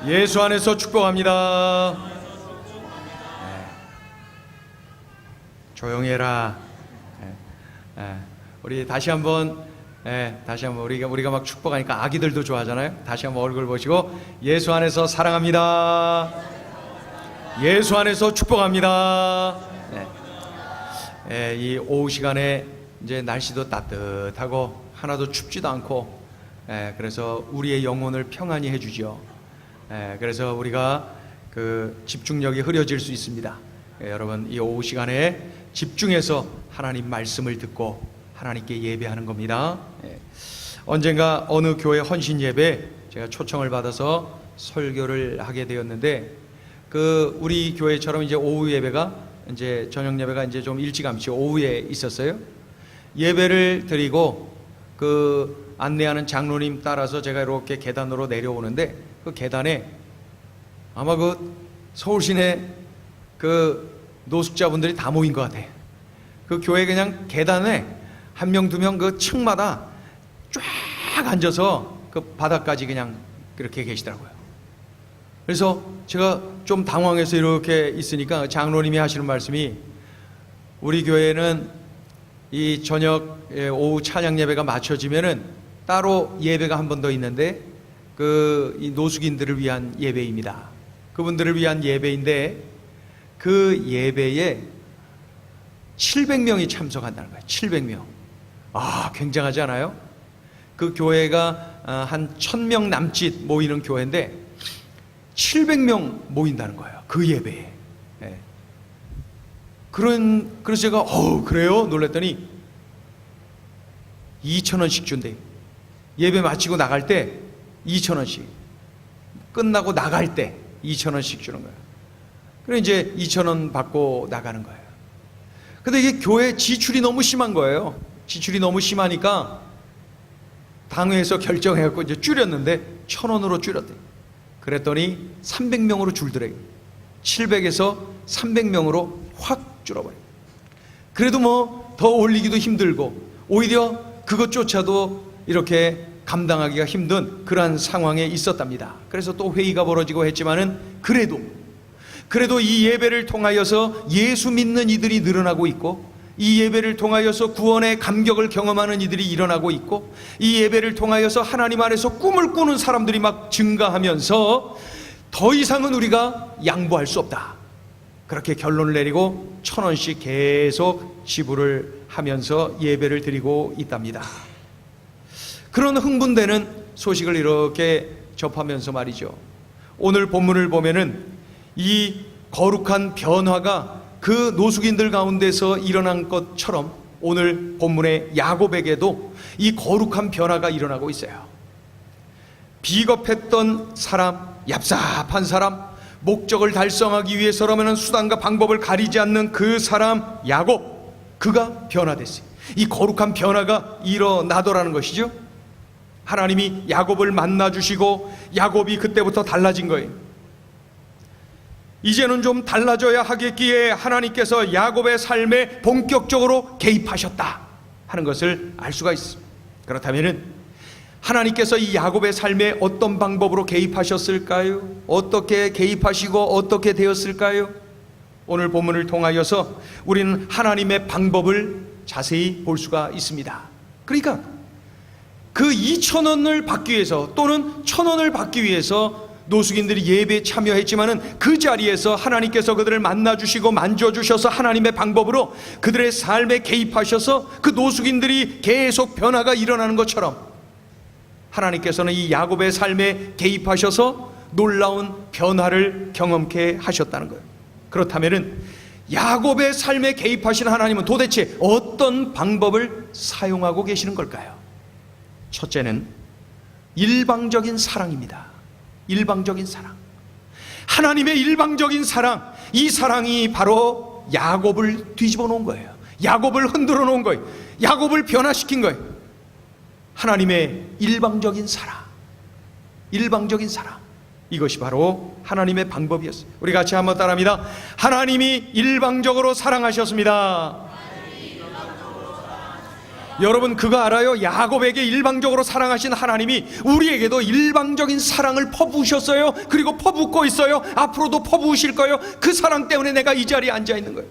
예수 안에서 축복합니다. 조용히 해라. 우리 다시 한번 우리가 막 축복하니까 아기들도 좋아하잖아요. 다시 한번 얼굴 보시고 예수 안에서 사랑합니다. 예수 안에서 축복합니다. 이 오후 시간에 이제 날씨도 따뜻하고 하나도 춥지도 않고 그래서 우리의 영혼을 평안히 해주죠. 그래서 우리가 그 집중력이 흐려질 수 있습니다. 여러분 이 오후 시간에 집중해서 하나님 말씀을 듣고 하나님께 예배하는 겁니다. 언젠가 어느 교회 헌신 예배 제가 초청을 받아서 설교를 하게 되었는데 그 우리 교회처럼 이제 오후 예배가 이제 저녁 예배가 이제 좀 일찌감치 오후에 있었어요. 예배를 드리고 그 안내하는 장로님 따라서 제가 이렇게 계단으로 내려오는데 그 계단에 아마 그 서울시내 그 노숙자분들이 다 모인 것 같아. 그 교회 그냥 계단에 한 명 두 명 그 층마다 쫙 앉아서 그 바닥까지 그냥 그렇게 계시더라고요. 그래서 제가 좀 당황해서 이렇게 있으니까 장로님이 하시는 말씀이 우리 교회는 이 저녁 오후 찬양 예배가 마쳐지면은 따로 예배가 한 번 더 있는데 그 이 노숙인들을 위한 예배입니다. 그분들을 위한 예배인데 그 예배에 700명이 참석한다는 거예요. 700명. 아, 굉장하지 않아요? 그 교회가 한 1000명 남짓 모이는 교회인데 700명 모인다는 거예요. 그 예배에. 그래서 제가 그래요? 놀랬더니 2,000원씩 준대요. 예배 마치고 나갈 때 2,000원씩, 끝나고 나갈 때 2,000원씩 주는 거예요. 그래 이제 2,000원 받고 나가는 거예요. 근데 이게 교회 지출이 너무 심한 거예요. 지출이 너무 심하니까 당회에서 결정해갖고 이제 줄였는데 1,000원으로 줄였대요. 그랬더니 300명으로 줄더래요. 700에서 300명으로 확 줄어버려요. 그래도 뭐 더 올리기도 힘들고 오히려 그것조차도 이렇게 감당하기가 힘든 그러한 상황에 있었답니다. 그래서 또 회의가 벌어지고 했지만은 그래도 이 예배를 통하여서 예수 믿는 이들이 늘어나고 있고 이 예배를 통하여서 구원의 감격을 경험하는 이들이 일어나고 있고 이 예배를 통하여서 하나님 안에서 꿈을 꾸는 사람들이 막 증가하면서 더 이상은 우리가 양보할 수 없다. 그렇게 결론을 내리고 1,000원씩 계속 지불을 하면서 예배를 드리고 있답니다. 그런 흥분되는 소식을 이렇게 접하면서 말이죠. 오늘 본문을 보면은 이 거룩한 변화가 그 노숙인들 가운데서 일어난 것처럼 오늘 본문의 야곱에게도 이 거룩한 변화가 일어나고 있어요. 비겁했던 사람, 얍삽한 사람, 목적을 달성하기 위해서라면 수단과 방법을 가리지 않는 그 사람 야곱, 그가 변화됐어요. 이 거룩한 변화가 일어나더라는 것이죠. 하나님이 야곱을 만나주시고 야곱이 그때부터 달라진 거예요. 이제는 좀 달라져야 하겠기에 하나님께서 야곱의 삶에 본격적으로 개입하셨다 하는 것을 알 수가 있습니다. 그렇다면 하나님께서 이 야곱의 삶에 어떤 방법으로 개입하셨을까요? 어떻게 개입하시고 어떻게 되었을까요? 오늘 본문을 통하여서 우리는 하나님의 방법을 자세히 볼 수가 있습니다. 그러니까 그 2,000원을 받기 위해서 또는 1,000원을 받기 위해서 노숙인들이 예배에 참여했지만은 그 자리에서 하나님께서 그들을 만나주시고 만져주셔서 하나님의 방법으로 그들의 삶에 개입하셔서 그 노숙인들이 계속 변화가 일어나는 것처럼 하나님께서는 이 야곱의 삶에 개입하셔서 놀라운 변화를 경험케 하셨다는 거예요. 그렇다면은 야곱의 삶에 개입하신 하나님은 도대체 어떤 방법을 사용하고 계시는 걸까요? 첫째는 일방적인 사랑입니다. 일방적인 사랑. 하나님의 일방적인 사랑, 이 사랑이 바로 야곱을 뒤집어 놓은 거예요. 야곱을 흔들어 놓은 거예요. 야곱을 변화시킨 거예요. 하나님의 일방적인 사랑, 일방적인 사랑, 이것이 바로 하나님의 방법이었어요. 우리 같이 한번 따라합니다. 하나님이 일방적으로 사랑하셨습니다. 여러분 그거 알아요? 야곱에게 일방적으로 사랑하신 하나님이 우리에게도 일방적인 사랑을 퍼부으셨어요. 그리고 퍼붓고 있어요. 앞으로도 퍼부으실 거예요. 그 사랑 때문에 내가 이 자리에 앉아 있는 거예요.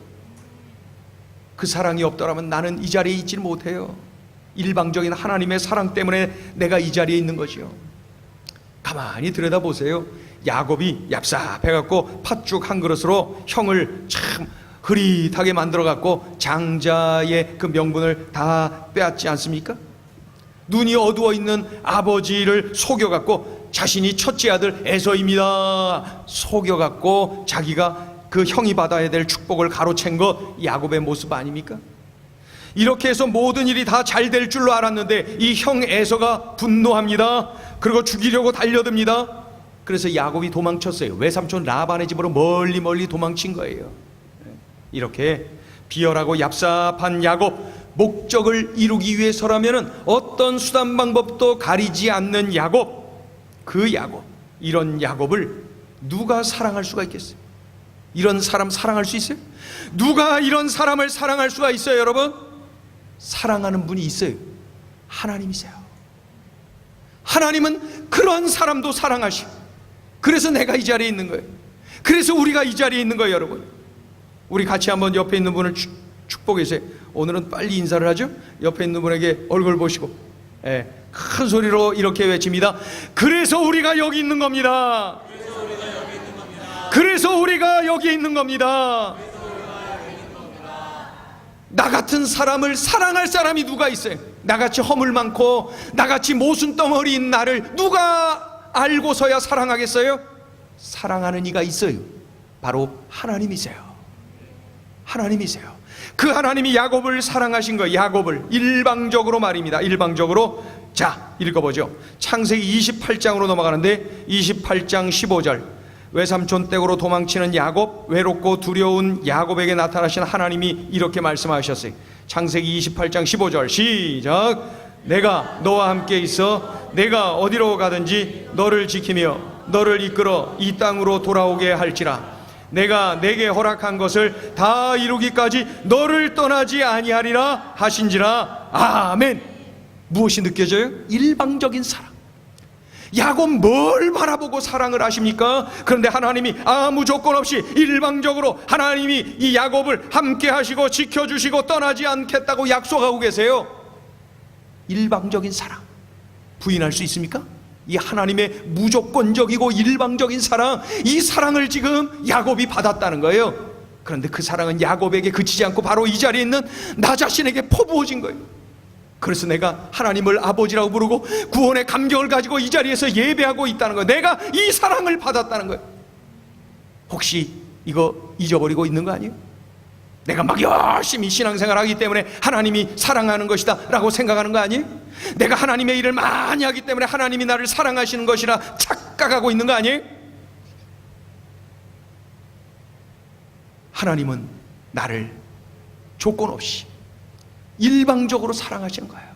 그 사랑이 없더라면 나는 이 자리에 있지 못해요. 일방적인 하나님의 사랑 때문에 내가 이 자리에 있는 것이요. 가만히 들여다보세요. 야곱이 얍삽해갖고 팥죽 한 그릇으로 형을 참 흐릿하게 만들어갖고 장자의 그 명분을 다 빼앗지 않습니까? 눈이 어두워 있는 아버지를 속여갖고 자신이 첫째 아들 에서입니다 속여갖고 자기가 그 형이 받아야 될 축복을 가로챈 거 야곱의 모습 아닙니까? 이렇게 해서 모든 일이 다 잘 될 줄로 알았는데 이 형 에서가 분노합니다. 그리고 죽이려고 달려듭니다. 그래서 야곱이 도망쳤어요. 외삼촌 라반의 집으로 멀리 도망친 거예요. 이렇게 비열하고 얍삽한 야곱, 목적을 이루기 위해서라면 어떤 수단 방법도 가리지 않는 야곱, 그 야곱, 이런 야곱을 누가 사랑할 수가 있겠어요? 이런 사람 사랑할 수 있어요? 누가 이런 사람을 사랑할 수가 있어요, 여러분? 사랑하는 분이 있어요. 하나님이세요. 하나님은 그런 사람도 사랑하시고, 그래서 내가 이 자리에 있는 거예요. 그래서 우리가 이 자리에 있는 거예요, 여러분. 우리 같이 한번 옆에 있는 분을 축복해주세요. 오늘은 빨리 인사를 하죠. 옆에 있는 분에게 얼굴 보시고 큰 소리로 이렇게 외칩니다. 그래서 우리가 여기 있는 겁니다. 그래서 우리가 여기 있는 겁니다. 나 같은 사람을 사랑할 사람이 누가 있어요? 나같이 허물 많고 나같이 모순덩어리인 나를 누가 알고서야 사랑하겠어요? 사랑하는 이가 있어요. 바로 하나님이세요. 하나님이세요. 그 하나님이 야곱을 사랑하신 거예요. 야곱을 일방적으로 말입니다. 일방적으로. 자, 읽어보죠. 창세기 28장으로 넘어가는데 28장 15절, 외삼촌 댁으로 도망치는 야곱, 외롭고 두려운 야곱에게 나타나신 하나님이 이렇게 말씀하셨어요. 창세기 28장 15절 시작. 내가 너와 함께 있어 내가 어디로 가든지 너를 지키며 너를 이끌어 이 땅으로 돌아오게 할지라. 내가 내게 허락한 것을 다 이루기까지 너를 떠나지 아니하리라 하신지라. 아멘. 무엇이 느껴져요? 일방적인 사랑. 야곱 뭘 바라보고 사랑을 하십니까? 그런데 하나님이 아무 조건 없이 일방적으로 하나님이 이 야곱을 함께 하시고 지켜주시고 떠나지 않겠다고 약속하고 계세요. 일방적인 사랑 부인할 수 있습니까? 이 하나님의 무조건적이고 일방적인 사랑, 이 사랑을 지금 야곱이 받았다는 거예요. 그런데 그 사랑은 야곱에게 그치지 않고 바로 이 자리에 있는 나 자신에게 퍼부어진 거예요. 그래서 내가 하나님을 아버지라고 부르고 구원의 감격을 가지고 이 자리에서 예배하고 있다는 거예요. 내가 이 사랑을 받았다는 거예요. 혹시 이거 잊어버리고 있는 거 아니에요? 내가 막 열심히 신앙생활 하기 때문에 하나님이 사랑하는 것이다 라고 생각하는 거 아니에요? 내가 하나님의 일을 많이 하기 때문에 하나님이 나를 사랑하시는 것이라 착각하고 있는 거 아니에요? 하나님은 나를 조건 없이 일방적으로 사랑하시는 거예요.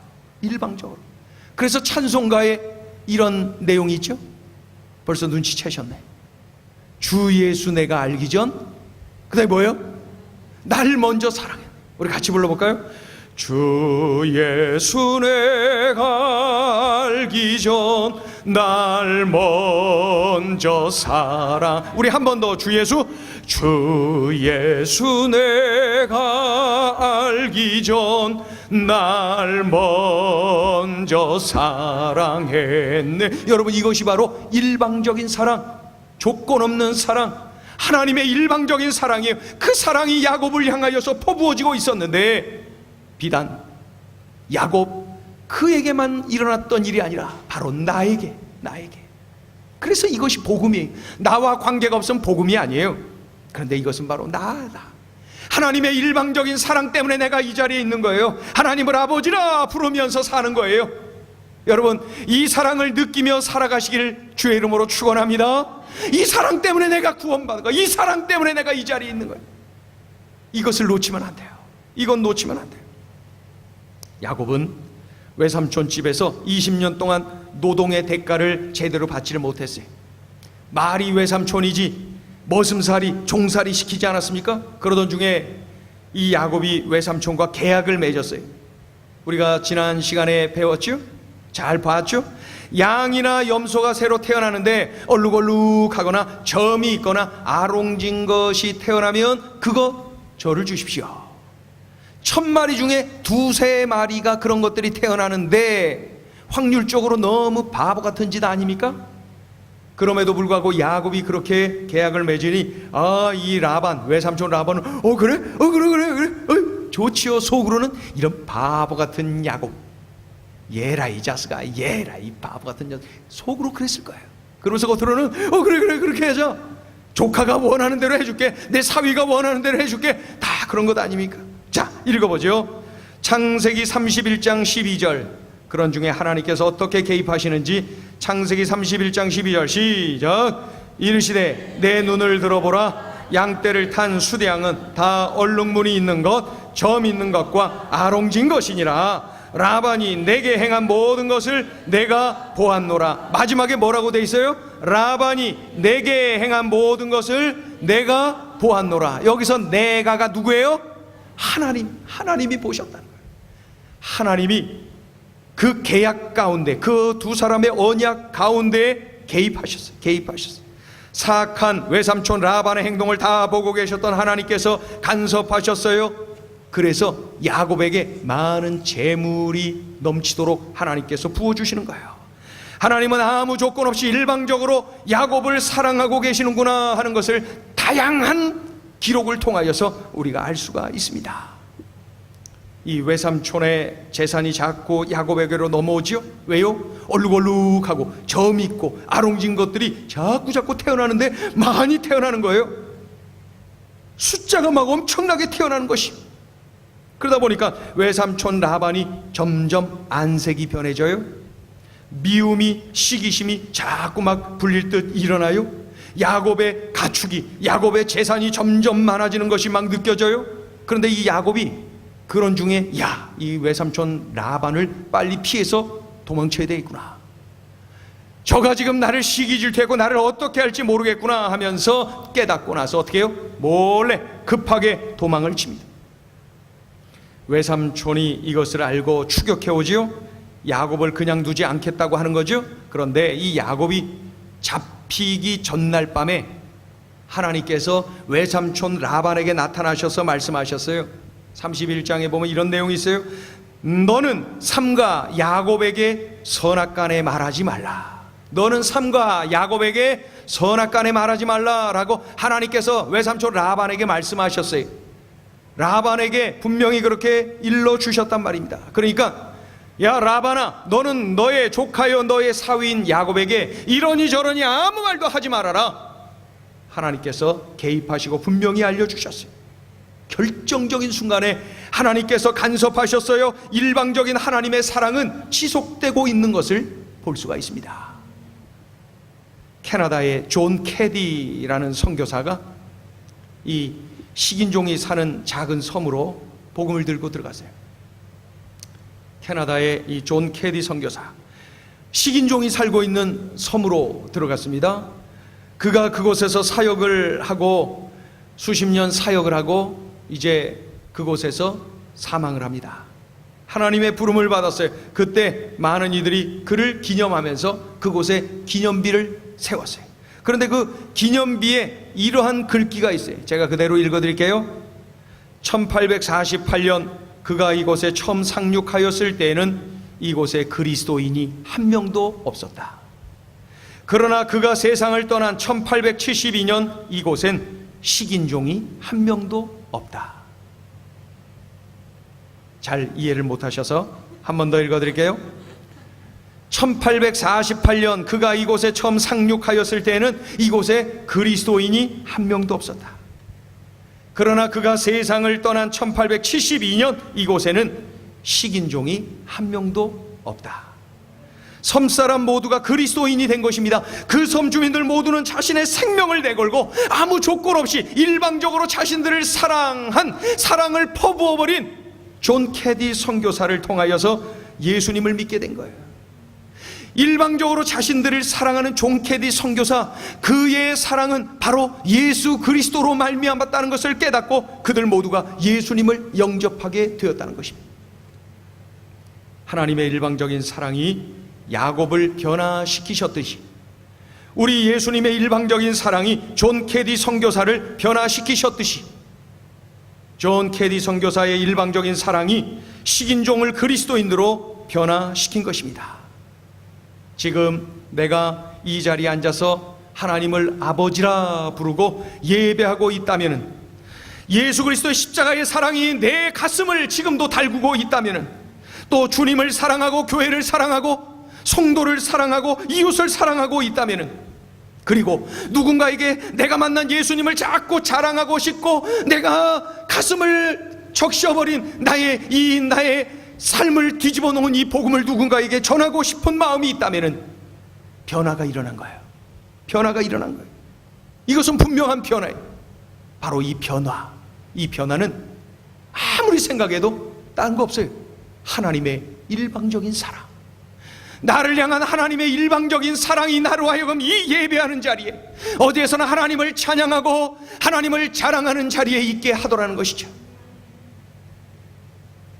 일방적으로. 그래서 찬송가에 이런 내용이 있죠. 벌써 눈치채셨네. 주 예수 내가 알기 전, 그 다음에 뭐예요? 날 먼저 사랑해. 우리 같이 불러볼까요? 주 예수 내가 알기 전 날 먼저 사랑. 우리 한 번 더. 주 예수. 주 예수 내가 알기 전 날 먼저 사랑했네. 여러분, 이것이 바로 일방적인 사랑, 조건 없는 사랑, 하나님의 일방적인 사랑이에요. 그 사랑이 야곱을 향하여서 퍼부어지고 있었는데 비단 야곱 그에게만 일어났던 일이 아니라 바로 나에게. 그래서 이것이 복음이에요. 나와 관계가 없으면 복음이 아니에요. 그런데 이것은 바로 나. 하나님의 일방적인 사랑 때문에 내가 이 자리에 있는 거예요. 하나님을 아버지라 부르면서 사는 거예요. 여러분, 이 사랑을 느끼며 살아가시길 주의 이름으로 축원합니다. 이 사랑 때문에 내가 구원받은 거예요. 이 사랑 때문에 내가 이 자리에 있는 거예요. 이것을 놓치면 안 돼요. 이건 놓치면 안 돼요. 야곱은 외삼촌 집에서 20년 동안 노동의 대가를 제대로 받지를 못했어요. 말이 외삼촌이지 머슴살이 종살이 시키지 않았습니까? 그러던 중에 이 야곱이 외삼촌과 계약을 맺었어요. 우리가 지난 시간에 배웠죠? 잘 봤죠? 양이나 염소가 새로 태어나는데 얼룩얼룩하거나 점이 있거나 아롱진 것이 태어나면 그거 저를 주십시오. 1000마리 중에 2~3마리가 그런 것들이 태어나는데 확률적으로 너무 바보 같은 짓 아닙니까? 그럼에도 불구하고 야곱이 그렇게 계약을 맺으니 이 라반, 외삼촌 라반은 그래 좋지요. 속으로는 이런 바보 같은 야곱, 얘라 이 자식아, 얘라 이 바보 같은 녀석, 속으로 그랬을 거예요. 그러면서 겉으로는 그래 그렇게 하자. 조카가 원하는 대로 해줄게, 내 사위가 원하는 대로 해줄게, 다 그런 것 아닙니까? 자, 읽어보죠. 창세기 31장 12절. 그런 중에 하나님께서 어떻게 개입하시는지 창세기 31장 12절 시작. 이르시되 내 눈을 들어보라. 양떼를 탄 수대양은 다 얼룩무늬 있는 것, 점 있는 것과 아롱진 것이니라. 라반이 내게 행한 모든 것을 내가 보았노라. 마지막에 뭐라고 돼 있어요? 라반이 내게 행한 모든 것을 내가 보았노라. 여기서 내가가 누구예요? 하나님이 보셨다는 거예요. 하나님이 그 계약 가운데, 그 두 사람의 언약 가운데 개입하셨어요. 사악한 외삼촌 라반의 행동을 다 보고 계셨던 하나님께서 간섭하셨어요. 그래서 야곱에게 많은 재물이 넘치도록 하나님께서 부어주시는 거예요. 하나님은 아무 조건 없이 일방적으로 야곱을 사랑하고 계시는구나 하는 것을 다양한 기록을 통하여서 우리가 알 수가 있습니다. 이 외삼촌의 재산이 자꾸 야곱에게로 넘어오지요. 왜요? 얼룩얼룩하고 점 있고 아롱진 것들이 자꾸 태어나는데 많이 태어나는 거예요. 숫자가 막 엄청나게 태어나는 것이. 그러다 보니까 외삼촌 라반이 점점 안색이 변해져요. 미움이, 시기심이 자꾸 막 불릴 듯 일어나요. 야곱의 가축이, 야곱의 재산이 점점 많아지는 것이 막 느껴져요. 그런데 이 야곱이 그런 중에 이 외삼촌 라반을 빨리 피해서 도망쳐야 되겠구나, 저가 지금 나를 시기 질투했고 나를 어떻게 할지 모르겠구나 하면서 깨닫고 나서 어떻게 해요? 몰래 급하게 도망을 칩니다. 외삼촌이 이것을 알고 추격해 오지요. 야곱을 그냥 두지 않겠다고 하는 거죠. 그런데 이 야곱이 잡히기 전날 밤에 하나님께서 외삼촌 라반에게 나타나셔서 말씀하셨어요. 31장에 보면 이런 내용이 있어요. 너는 삼가 야곱에게 선악간에 말하지 말라. 너는 삼가 야곱에게 선악간에 말하지 말라라고 하나님께서 외삼촌 라반에게 말씀하셨어요. 라반에게 분명히 그렇게 일러주셨단 말입니다. 그러니까 야 라반아, 너는 너의 조카여 너의 사위인 야곱에게 이러니 저러니 아무 말도 하지 말아라. 하나님께서 개입하시고 분명히 알려주셨어요. 결정적인 순간에 하나님께서 간섭하셨어요. 일방적인 하나님의 사랑은 지속되고 있는 것을 볼 수가 있습니다. 캐나다의 존 캐디라는 선교사가 이 식인종이 사는 작은 섬으로 복음을 들고 들어갔어요. 캐나다의 이 존 캐디 선교사, 식인종이 살고 있는 섬으로 들어갔습니다. 그가 그곳에서 사역을 하고 수십 년 사역을 하고 이제 그곳에서 사망을 합니다. 하나님의 부름을 받았어요. 그때 많은 이들이 그를 기념하면서 그곳에 기념비를 세웠어요. 그런데 그 기념비에 이러한 글귀가 있어요. 제가 그대로 읽어드릴게요. 1848년 그가 이곳에 처음 상륙하였을 때에는 이곳에 그리스도인이 한 명도 없었다. 그러나 그가 세상을 떠난 1872년 이곳엔 식인종이 한 명도 없다. 잘 이해를 못하셔서 한 번 더 읽어드릴게요. 1848년 그가 이곳에 처음 상륙하였을 때에는 이곳에 그리스도인이 한 명도 없었다. 그러나 그가 세상을 떠난 1872년 이곳에는 식인종이 한 명도 없다. 섬사람 모두가 그리스도인이 된 것입니다. 그 섬 주민들 모두는 자신의 생명을 내걸고 아무 조건 없이 일방적으로 자신들을 사랑을 퍼부어버린 존 캐디 선교사를 통하여서 예수님을 믿게 된 거예요. 일방적으로 자신들을 사랑하는 존 캐디 선교사, 그의 사랑은 바로 예수 그리스도로 말미암았다는 것을 깨닫고 그들 모두가 예수님을 영접하게 되었다는 것입니다. 하나님의 일방적인 사랑이 야곱을 변화시키셨듯이 우리 예수님의 일방적인 사랑이 존 캐디 선교사를 변화시키셨듯이 존 캐디 선교사의 일방적인 사랑이 식인종을 그리스도인으로 변화시킨 것입니다. 지금 내가 이 자리에 앉아서 하나님을 아버지라 부르고 예배하고 있다면, 예수 그리스도의 십자가의 사랑이 내 가슴을 지금도 달구고 있다면, 또 주님을 사랑하고 교회를 사랑하고 성도를 사랑하고 이웃을 사랑하고 있다면, 그리고 누군가에게 내가 만난 예수님을 자꾸 자랑하고 싶고 내가 가슴을 적셔버린 나의 삶을 뒤집어 놓은 이 복음을 누군가에게 전하고 싶은 마음이 있다면 변화가 일어난 거예요. 변화가 일어난 거예요. 이것은 분명한 변화예요. 바로 이 변화는 아무리 생각해도 다른 거 없어요. 하나님의 일방적인 사랑, 나를 향한 하나님의 일방적인 사랑이 나로 하여금 이 예배하는 자리에, 어디에서나 하나님을 찬양하고 하나님을 자랑하는 자리에 있게 하더라는 것이죠.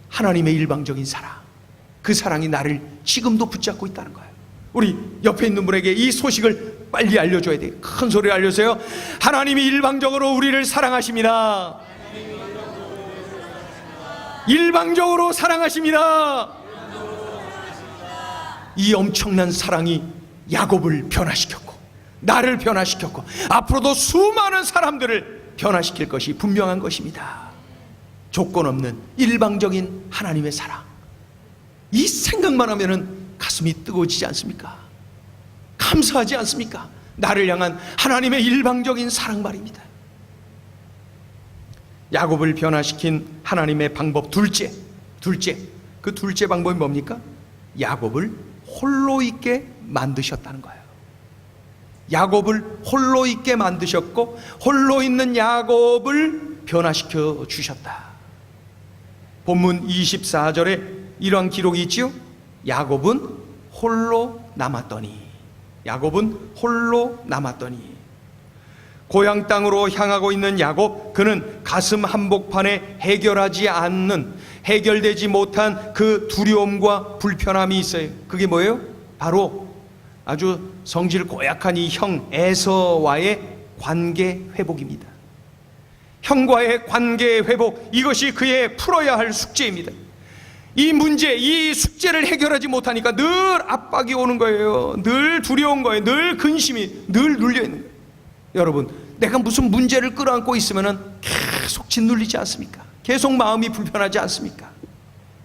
하나님의 일방적인 사랑, 그 사랑이 나를 지금도 붙잡고 있다는 거예요. 우리 옆에 있는 분에게 이 소식을 빨리 알려줘야 돼요. 큰 소리로 알려주세요. 하나님이 일방적으로 우리를 사랑하십니다. 일방적으로 사랑하십니다. 이 엄청난 사랑이 야곱을 변화시켰고 나를 변화시켰고 앞으로도 수많은 사람들을 변화시킬 것이 분명한 것입니다. 조건 없는 일방적인 하나님의 사랑, 이 생각만 하면은 가슴이 뜨거워지지 않습니까? 감사하지 않습니까? 나를 향한 하나님의 일방적인 사랑 말입니다. 야곱을 변화시킨 하나님의 방법 둘째, 그 둘째 방법이 뭡니까? 야곱을 홀로 있게 만드셨다는 거예요. 야곱을 홀로 있게 만드셨고 홀로 있는 야곱을 변화시켜 주셨다. 본문 24절에 이러한 기록이 있지요. 야곱은 홀로 남았더니, 고향 땅으로 향하고 있는 야곱, 그는 가슴 한복판에 해결되지 못한 그 두려움과 불편함이 있어요. 그게 뭐예요? 바로 아주 성질 고약한 이 형 에서와의 관계 회복입니다. 형과의 관계 회복, 이것이 그의 풀어야 할 숙제입니다. 이 문제, 이 숙제를 해결하지 못하니까 늘 압박이 오는 거예요. 늘 두려운 거예요. 늘 근심이 늘 눌려 있는 거예요. 여러분, 내가 무슨 문제를 끌어안고 있으면 계속 짓눌리지 않습니까? 계속 마음이 불편하지 않습니까?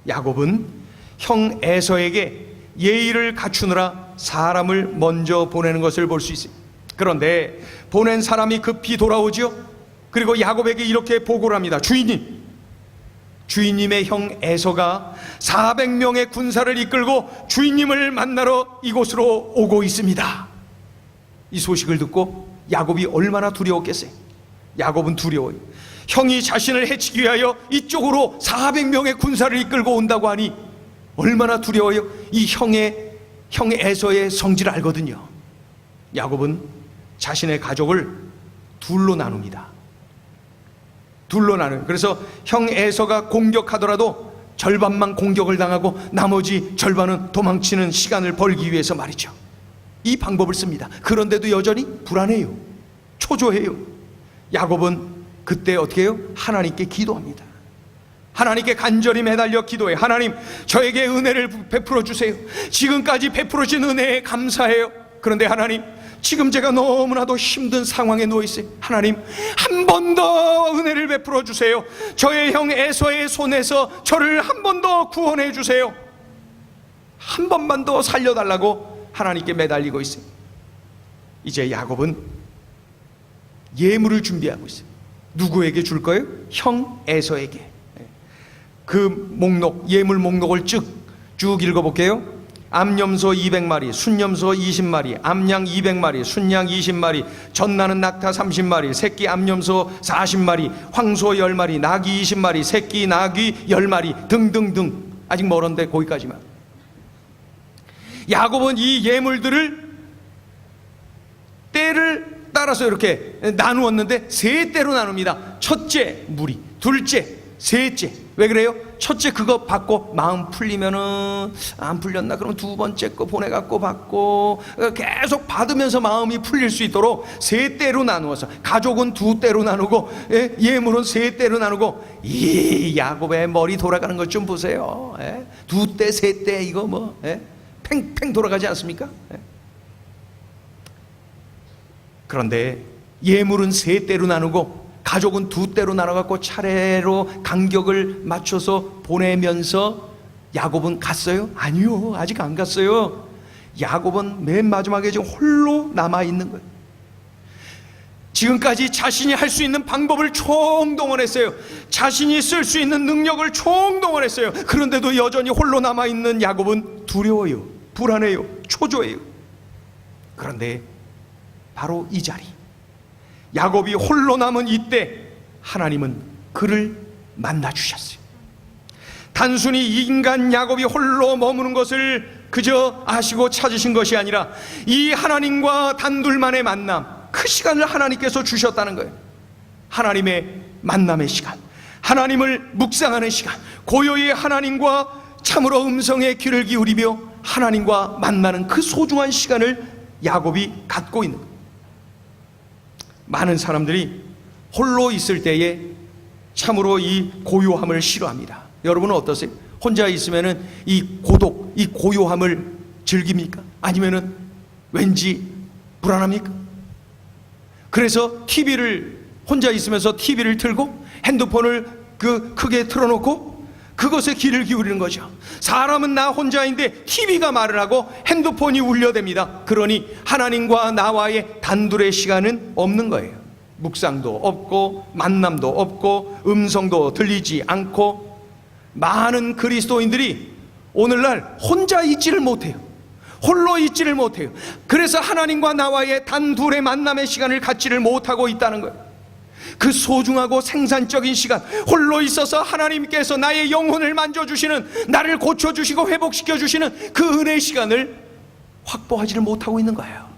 야곱은 형 에서에게 예의를 갖추느라 사람을 먼저 보내는 것을 볼 수 있어요. 그런데 보낸 사람이 급히 돌아오죠. 그리고 야곱에게 이렇게 보고를 합니다. 주인님의 형 에서가 400명의 군사를 이끌고 주인님을 만나러 이곳으로 오고 있습니다. 이 소식을 듣고 야곱이 얼마나 두려웠겠어요. 야곱은 두려워요. 형이 자신을 해치기 위하여 이쪽으로 400명의 군사를 이끌고 온다고 하니 얼마나 두려워요. 이 형 에서의 성질을 알거든요. 야곱은 자신의 가족을 둘로 나눕니다. 그래서 형 에서가 공격하더라도 절반만 공격을 당하고 나머지 절반은 도망치는 시간을 벌기 위해서 말이죠. 이 방법을 씁니다. 그런데도 여전히 불안해요. 초조해요. 야곱은 그때 어떻게 해요? 하나님께 기도합니다. 하나님께 간절히 매달려 기도해요. 하나님, 저에게 은혜를 베풀어 주세요. 지금까지 베풀어 주신 은혜에 감사해요. 그런데 하나님, 지금 제가 너무나도 힘든 상황에 누워있어요. 하나님, 한 번 더 은혜를 베풀어 주세요. 저의 형 에서의 손에서 저를 한 번 더 구원해 주세요. 한 번만 더 살려달라고 하나님께 매달리고 있어요. 이제 야곱은 예물을 준비하고 있어요. 누구에게 줄 거예요? 형 에서에게. 그 목록, 예물 목록을 쭉 읽어볼게요. 암염소 200마리, 순염소 20마리, 암양 200마리, 순양 20마리, 젖나는 낙타 30마리, 새끼 암염소 40마리, 황소 10마리, 나귀 20마리, 새끼 나귀 10마리 등등등. 아직 멀었는데 거기까지만. 야곱은 이 예물들을 때를 따라서 이렇게 나누었는데 세 때로 나눕니다. 첫째 무리, 둘째 셋째. 왜 그래요? 첫째 그거 받고 마음 풀리면은 안 풀렸나? 그럼 두 번째 거 보내갖고 받고 계속 받으면서 마음이 풀릴 수 있도록 세 대로 나누어서, 가족은 두 대로 나누고 예물은 세 대로 나누고. 이 야곱의 머리 돌아가는 것 좀 보세요. 두 대, 세 대, 이거 뭐 팽팽 돌아가지 않습니까? 그런데 예물은 세 대로 나누고 가족은 두 대로 나눠갖고 차례로 간격을 맞춰서 보내면서 야곱은 갔어요? 아니요, 아직 안 갔어요. 야곱은 맨 마지막에 지금 홀로 남아있는 거예요. 지금까지 자신이 할 수 있는 방법을 총동원했어요. 자신이 쓸 수 있는 능력을 총동원했어요. 그런데도 여전히 홀로 남아있는 야곱은 두려워요, 불안해요, 초조해요. 그런데 바로 이 자리, 야곱이 홀로 남은 이때 하나님은 그를 만나 주셨어요. 단순히 인간 야곱이 홀로 머무는 것을 그저 아시고 찾으신 것이 아니라 이 하나님과 단둘만의 만남, 그 시간을 하나님께서 주셨다는 거예요. 하나님의 만남의 시간, 하나님을 묵상하는 시간, 고요히 하나님과 참으로 음성의 귀를 기울이며 하나님과 만나는 그 소중한 시간을 야곱이 갖고 있는 거예요. 많은 사람들이 홀로 있을 때에 참으로 이 고요함을 싫어합니다. 여러분은 어떠세요? 혼자 있으면은 이 고독, 이 고요함을 즐깁니까? 아니면은 왠지 불안합니까? 그래서 TV를, 혼자 있으면서 TV를 틀고 핸드폰을 크게 틀어놓고 그것에 귀를 기울이는 거죠. 사람은 나 혼자인데 TV가 말을 하고 핸드폰이 울려댑니다. 그러니 하나님과 나와의 단둘의 시간은 없는 거예요. 묵상도 없고 만남도 없고 음성도 들리지 않고. 많은 그리스도인들이 오늘날 혼자 있지를 못해요. 홀로 있지를 못해요. 그래서 하나님과 나와의 단둘의 만남의 시간을 갖지를 못하고 있다는 거예요. 그 소중하고 생산적인 시간, 홀로 있어서 하나님께서 나의 영혼을 만져주시는, 나를 고쳐주시고 회복시켜주시는 그 은혜의 시간을 확보하지를 못하고 있는 거예요.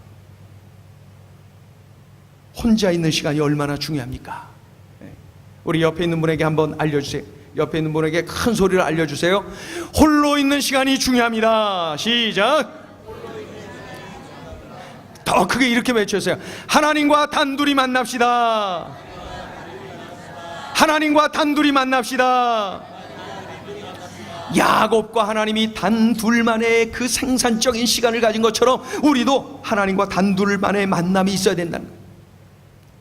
혼자 있는 시간이 얼마나 중요합니까? 우리 옆에 있는 분에게 한번 알려주세요. 옆에 있는 분에게 큰 소리로 알려주세요. 홀로 있는 시간이 중요합니다. 시작. 더 크게 이렇게 외쳐주세요. 하나님과 단둘이 만납시다. 하나님과 단둘이 만납시다. 야곱과 하나님이 단둘만의 그 생산적인 시간을 가진 것처럼 우리도 하나님과 단둘만의 만남이 있어야 된다는 거예요.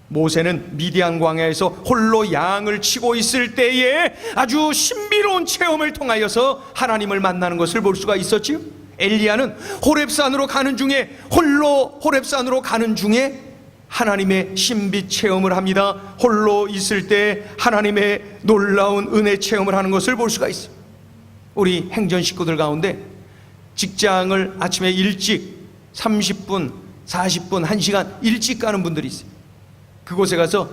모세는 미디안 광야에서 홀로 양을 치고 있을 때에 아주 신비로운 체험을 통하여서 하나님을 만나는 것을 볼 수가 있었지요. 엘리야는 호렙산으로 가는 중에, 홀로 호렙산으로 가는 중에 하나님의 신비 체험을 합니다. 홀로 있을 때 하나님의 놀라운 은혜 체험을 하는 것을 볼 수가 있어요. 우리 행전 식구들 가운데 직장을 아침에 일찍 30분, 40분, 1시간 일찍 가는 분들이 있어요. 그곳에 가서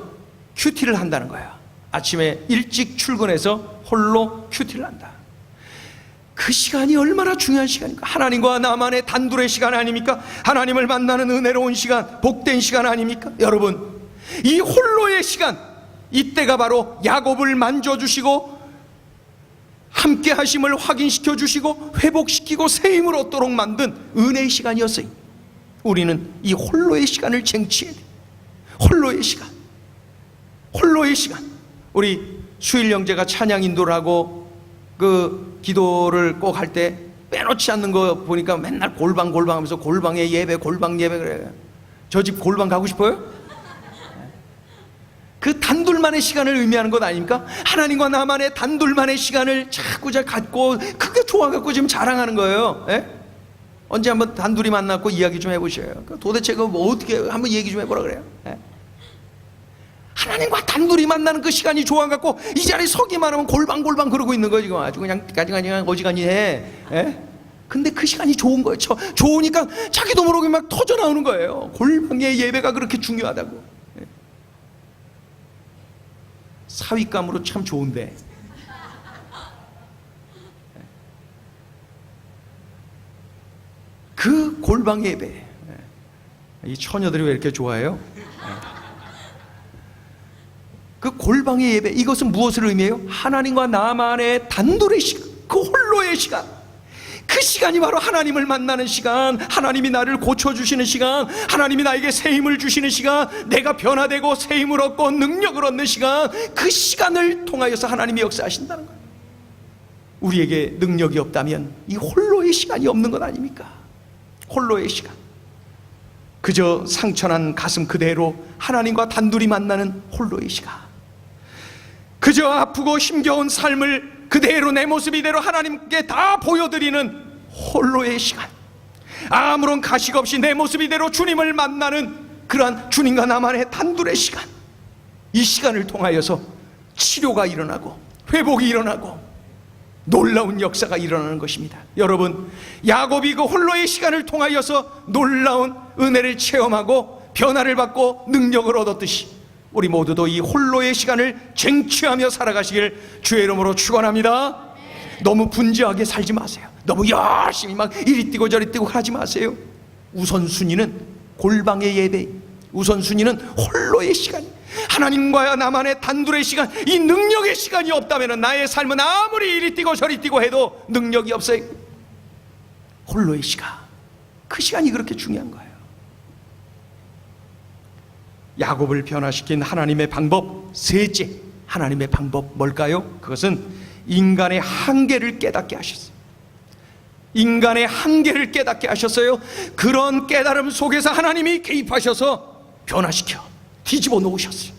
큐티를 한다는 거야. 아침에 일찍 출근해서 홀로 큐티를 한다. 그 시간이 얼마나 중요한 시간입니까? 하나님과 나만의 단둘의 시간 아닙니까? 하나님을 만나는 은혜로운 시간, 복된 시간 아닙니까? 여러분, 이 홀로의 시간, 이때가 바로 야곱을 만져주시고 함께 하심을 확인시켜 주시고 회복시키고 새 힘을 얻도록 만든 은혜의 시간이었어요. 우리는 이 홀로의 시간을 쟁취해야 돼요. 홀로의 시간, 홀로의 시간. 우리 수일 형제가 찬양 인도를 하고 그 기도를 꼭 할 때 빼놓지 않는 거 보니까 맨날 골방 하면서 골방의 예배, 골방 예배 그래. 저 집 골방 가고 싶어요? 그 단둘만의 시간을 의미하는 것 아닙니까? 하나님과 나만의 단둘만의 시간을 자꾸자 갖고 그게 좋아갖고 지금 자랑하는 거예요. 언제 한번 단둘이 만나고 이야기 좀 해보셔요. 도대체 그 뭐 어떻게 한번 얘기 좀 해보라 그래요. 하나님과 단둘이 만나는 그 시간이 좋아갖고 이 자리에 서기만 하면 골방 그러고 있는 거예요. 지금 아주 그냥 어지간히 해. 근데 그 시간이 좋은 거예요. 좋으니까 자기도 모르게 막 터져 나오는 거예요. 골방의 예배가 그렇게 중요하다고. 사윗감으로 참 좋은데 그 골방 예배, 이 처녀들이 왜 이렇게 좋아해요? 그 골방의 예배, 이것은 무엇을 의미해요? 하나님과 나만의 단둘의 시간, 그 홀로의 시간. 그 시간이 바로 하나님을 만나는 시간, 하나님이 나를 고쳐주시는 시간, 하나님이 나에게 새 힘을 주시는 시간, 내가 변화되고 새 힘을 얻고 능력을 얻는 시간, 그 시간을 통하여서 하나님이 역사하신다는 거예요. 우리에게 능력이 없다면 이 홀로의 시간이 없는 것 아닙니까? 홀로의 시간, 그저 상처난 가슴 그대로 하나님과 단둘이 만나는 홀로의 시간, 그저 아프고 힘겨운 삶을 그대로 내 모습 이대로 하나님께 다 보여드리는 홀로의 시간, 아무런 가식 없이 내 모습 이대로 주님을 만나는 그러한 주님과 나만의 단둘의 시간, 이 시간을 통하여서 치료가 일어나고 회복이 일어나고 놀라운 역사가 일어나는 것입니다. 여러분, 야곱이 그 홀로의 시간을 통하여서 놀라운 은혜를 체험하고 변화를 받고 능력을 얻었듯이 우리 모두도 이 홀로의 시간을 쟁취하며 살아가시길 주의 이름으로 축원합니다. 너무 분주하게 살지 마세요. 너무 열심히 막 이리 뛰고 저리 뛰고 하지 마세요. 우선순위는 골방의 예배, 우선순위는 홀로의 시간, 하나님과 나만의 단둘의 시간, 이 능력의 시간이 없다면 나의 삶은 아무리 이리 뛰고 저리 뛰고 해도 능력이 없어요. 홀로의 시간, 그 시간이 그렇게 중요한 거예요. 야곱을 변화시킨 하나님의 방법, 셋째 하나님의 방법 뭘까요? 그것은 인간의 한계를 깨닫게 하셨어요. 인간의 한계를 깨닫게 하셨어요. 그런 깨달음 속에서 하나님이 개입하셔서 변화시켜 뒤집어 놓으셨어요.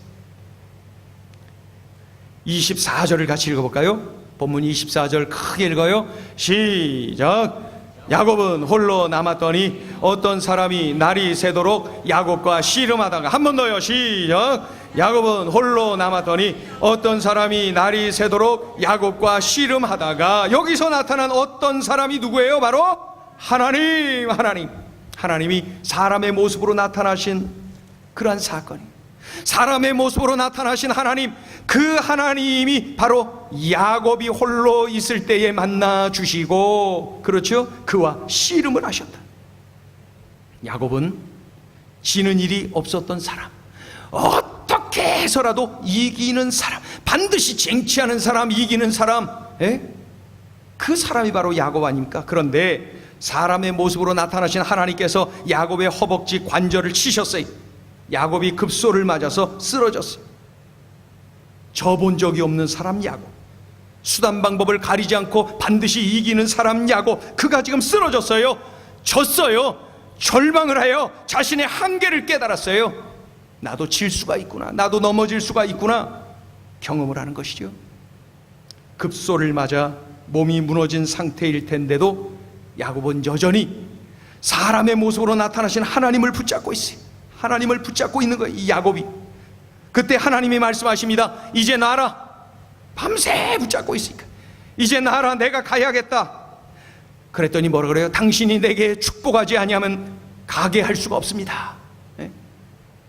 24절을 같이 읽어볼까요? 본문 24절 크게 읽어요. 시작. 야곱은 홀로 남았더니 어떤 사람이 날이 새도록 야곱과 씨름하다가, 한 번 더요. 시작. 야곱은 홀로 남았더니 어떤 사람이 날이 새도록 야곱과 씨름하다가, 여기서 나타난 어떤 사람이 누구예요? 바로 하나님이 사람의 모습으로 나타나신 그러한 사건이, 사람의 모습으로 나타나신 하나님, 그 하나님이 바로 야곱이 홀로 있을 때에 만나 주시고, 그렇죠? 그와 씨름을 하셨다. 야곱은 지는 일이 없었던 사람, 어떻게 해서라도 이기는 사람, 반드시 쟁취하는 사람, 이기는 사람, 그 사람이 바로 야곱 아닙니까? 그런데 사람의 모습으로 나타나신 하나님께서 야곱의 허벅지 관절을 치셨어요. 야곱이 급소를 맞아서 쓰러졌어요. 져본 적이 없는 사람 야곱, 수단 방법을 가리지 않고 반드시 이기는 사람 야곱, 그가 지금 쓰러졌어요. 졌어요. 절망을 하여 자신의 한계를 깨달았어요. 나도 질 수가 있구나, 나도 넘어질 수가 있구나 경험을 하는 것이죠. 급소를 맞아 몸이 무너진 상태일 텐데도 야곱은 여전히 사람의 모습으로 나타나신 하나님을 붙잡고 있어요. 하나님을 붙잡고 있는 거예요, 이 야곱이. 그때 하나님이 말씀하십니다. 이제 나라. 밤새 붙잡고 있으니까 이제 나라, 내가 가야겠다. 그랬더니 뭐라 그래요? 당신이 내게 축복하지 아니하면 가게 할 수가 없습니다.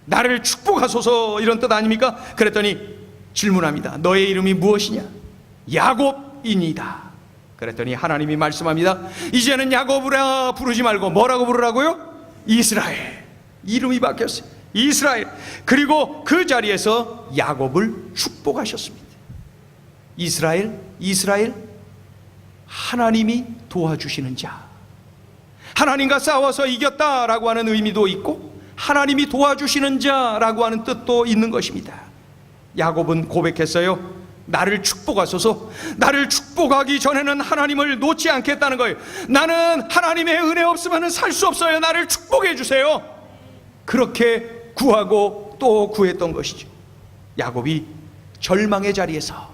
나를 축복하소서, 이런 뜻 아닙니까? 그랬더니 질문합니다. 너의 이름이 무엇이냐? 야곱이니이다. 그랬더니 하나님이 말씀합니다. 이제는 야곱이라 부르지 말고 뭐라고 부르라고요? 이스라엘. 이름이 바뀌었어요. 이스라엘. 그리고 그 자리에서 야곱을 축복하셨습니다. 이스라엘, 하나님이 도와주시는 자, 하나님과 싸워서 이겼다라고 하는 의미도 있고 하나님이 도와주시는 자라고 하는 뜻도 있는 것입니다. 야곱은 고백했어요. 나를 축복하소서. 나를 축복하기 전에는 하나님을 놓지 않겠다는 거예요. 나는 하나님의 은혜 없으면 살 수 없어요. 나를 축복해 주세요. 그렇게 구하고 또 구했던 것이죠. 야곱이 절망의 자리에서,